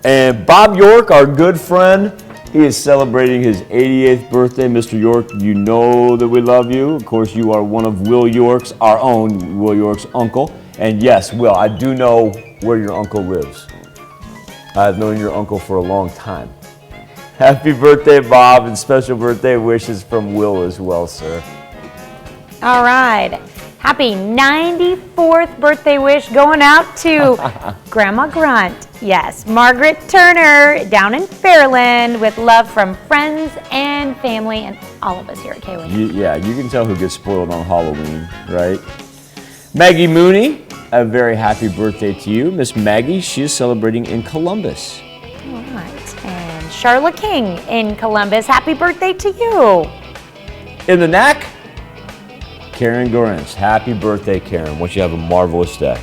And Bob York, our good friend, he is celebrating his 88th birthday. Mr. York, you know that we love you. Of course, you are one of Will York's, our own Will York's uncle. And yes, Will, I do know where your uncle lives. I've known your uncle for a long time. Happy birthday, Bob, and special birthday wishes from Will as well, sir. All right. Happy 94th birthday wish going out to Grandma Grunt. Yes, Margaret Turner down in Fairland with love from friends and family and all of us here at KOAM. Yeah, you can tell who gets spoiled on Halloween, right? Maggie Mooney, a very happy birthday to you. Miss Maggie, she is celebrating in Columbus. All right, and Charlotte King in Columbus, happy birthday to you. In the NAC, Karen Gorens, happy birthday, Karen. Want you to have a marvelous day.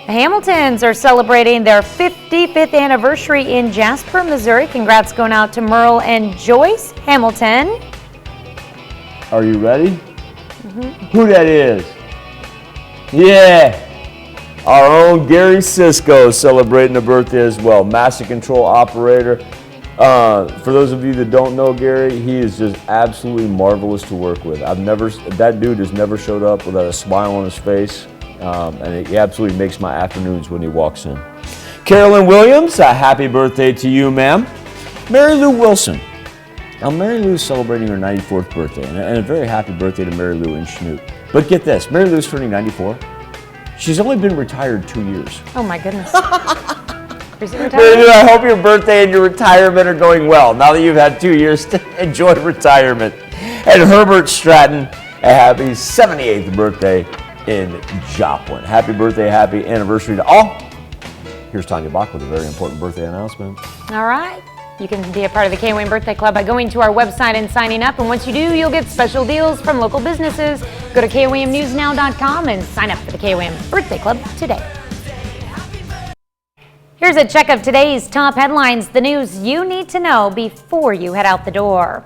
The Hamiltons are celebrating their 55th anniversary in Jasper, Missouri. Congrats going out to Merle and Joyce Hamilton. Are you ready? Who that is? Yeah, our own Gary Cisco celebrating a birthday as well. Master control operator. For those of you that don't know Gary, he is just absolutely marvelous to work with. That dude has never showed up without a smile on his face. And he absolutely makes my afternoons when he walks in. Carolyn Williams, a happy birthday to you, ma'am. Mary Lou Wilson. Now, Mary Lou's celebrating her 94th birthday, and a very happy birthday to Mary Lou in Chanute. But get this, Mary Lou's turning 94. She's only been retired 2 years. Oh my goodness. Mary Lou, I hope your birthday and your retirement are going well, now that you've had 2 years to enjoy retirement. And Herbert Stratton, a happy 78th birthday in Joplin. Happy birthday, happy anniversary to all. Here's Tanya Bach with a very important birthday announcement. All right. You can be a part of the KOAM Birthday Club by going to our website and signing up. And once you do, you'll get special deals from local businesses. Go to KOAMnewsnow.com and sign up for the KOAM Birthday Club today. Here's a check of today's top headlines, the news you need to know before you head out the door.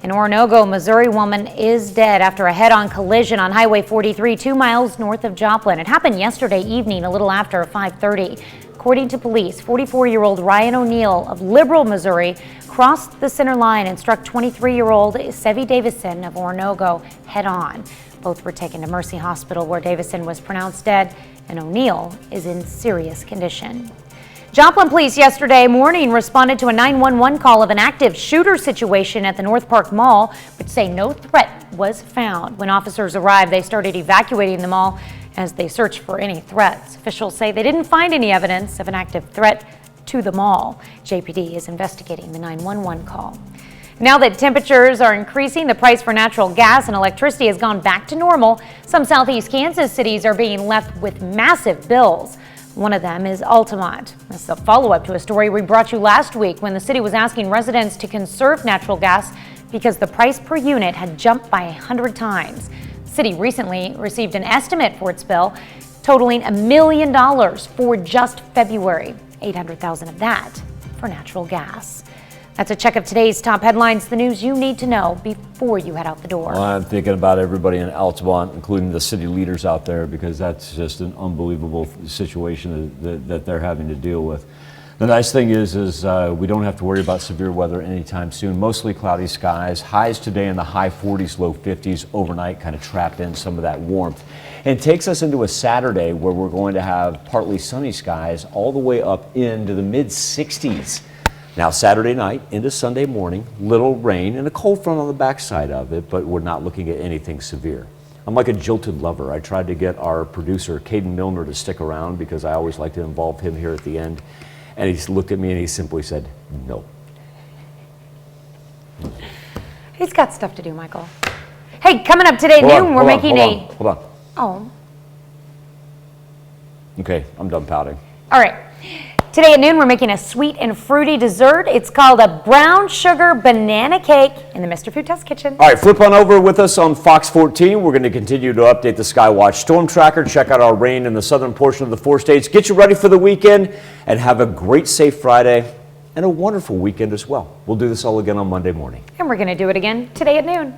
An Oronogo, Missouri woman is dead after a head-on collision on Highway 43, 2 miles north of Joplin. It happened yesterday evening, a little after 5:30. According to police, 44-year-old Ryan O'Neill of Liberal, Missouri, crossed the center line and struck 23-year-old Sevy Davison of Oronogo head-on. Both were taken to Mercy Hospital, where Davison was pronounced dead, and O'Neill is in serious condition. Joplin police yesterday morning responded to a 911 call of an active shooter situation at the North Park Mall, which say no threat was found. When officers arrived, they started evacuating the mall as they searched for any threats. Officials say they didn't find any evidence of an active threat to the mall. JPD is investigating the 911 call. Now that temperatures are increasing, the price for natural gas and electricity has gone back to normal. Some southeast Kansas cities are being left with massive bills. One of them is Altamont. This is a follow-up to a story we brought you last week when the city was asking residents to conserve natural gas because the price per unit had jumped by 100 times. The city recently received an estimate for its bill totaling $1 million for just February, $800,000 of that for natural gas. That's a check of today's top headlines, the news you need to know before you head out the door. Well, I'm thinking about everybody in Altamont, including the city leaders out there, because that's just an unbelievable situation that they're having to deal with. The nice thing is we don't have to worry about severe weather anytime soon. Mostly cloudy skies. Highs today in the high 40s, low 50s. Overnight kind of trapped in some of that warmth. And it takes us into a Saturday where we're going to have partly sunny skies all the way up into the mid 60s. Now Saturday night into Sunday morning, little rain and a cold front on the backside of it, but we're not looking at anything severe. I'm like a jilted lover. I tried to get our producer, Caden Milner, to stick around because I always like to involve him here at the end. And he looked at me and he simply said, no. He's got stuff to do, Michael. Hey, coming up today at noon, we're making a... Hold on. Oh. Okay, I'm done pouting. All right. Today at noon, we're making a sweet and fruity dessert. It's called a brown sugar banana cake in the Mr. Food Test Kitchen. All right, flip on over with us on Fox 14. We're going to continue to update the Skywatch Storm Tracker, check out our rain in the southern portion of the 4 states, get you ready for the weekend, and have a great, safe Friday and a wonderful weekend as well. We'll do this all again on Monday morning. And we're going to do it again today at noon.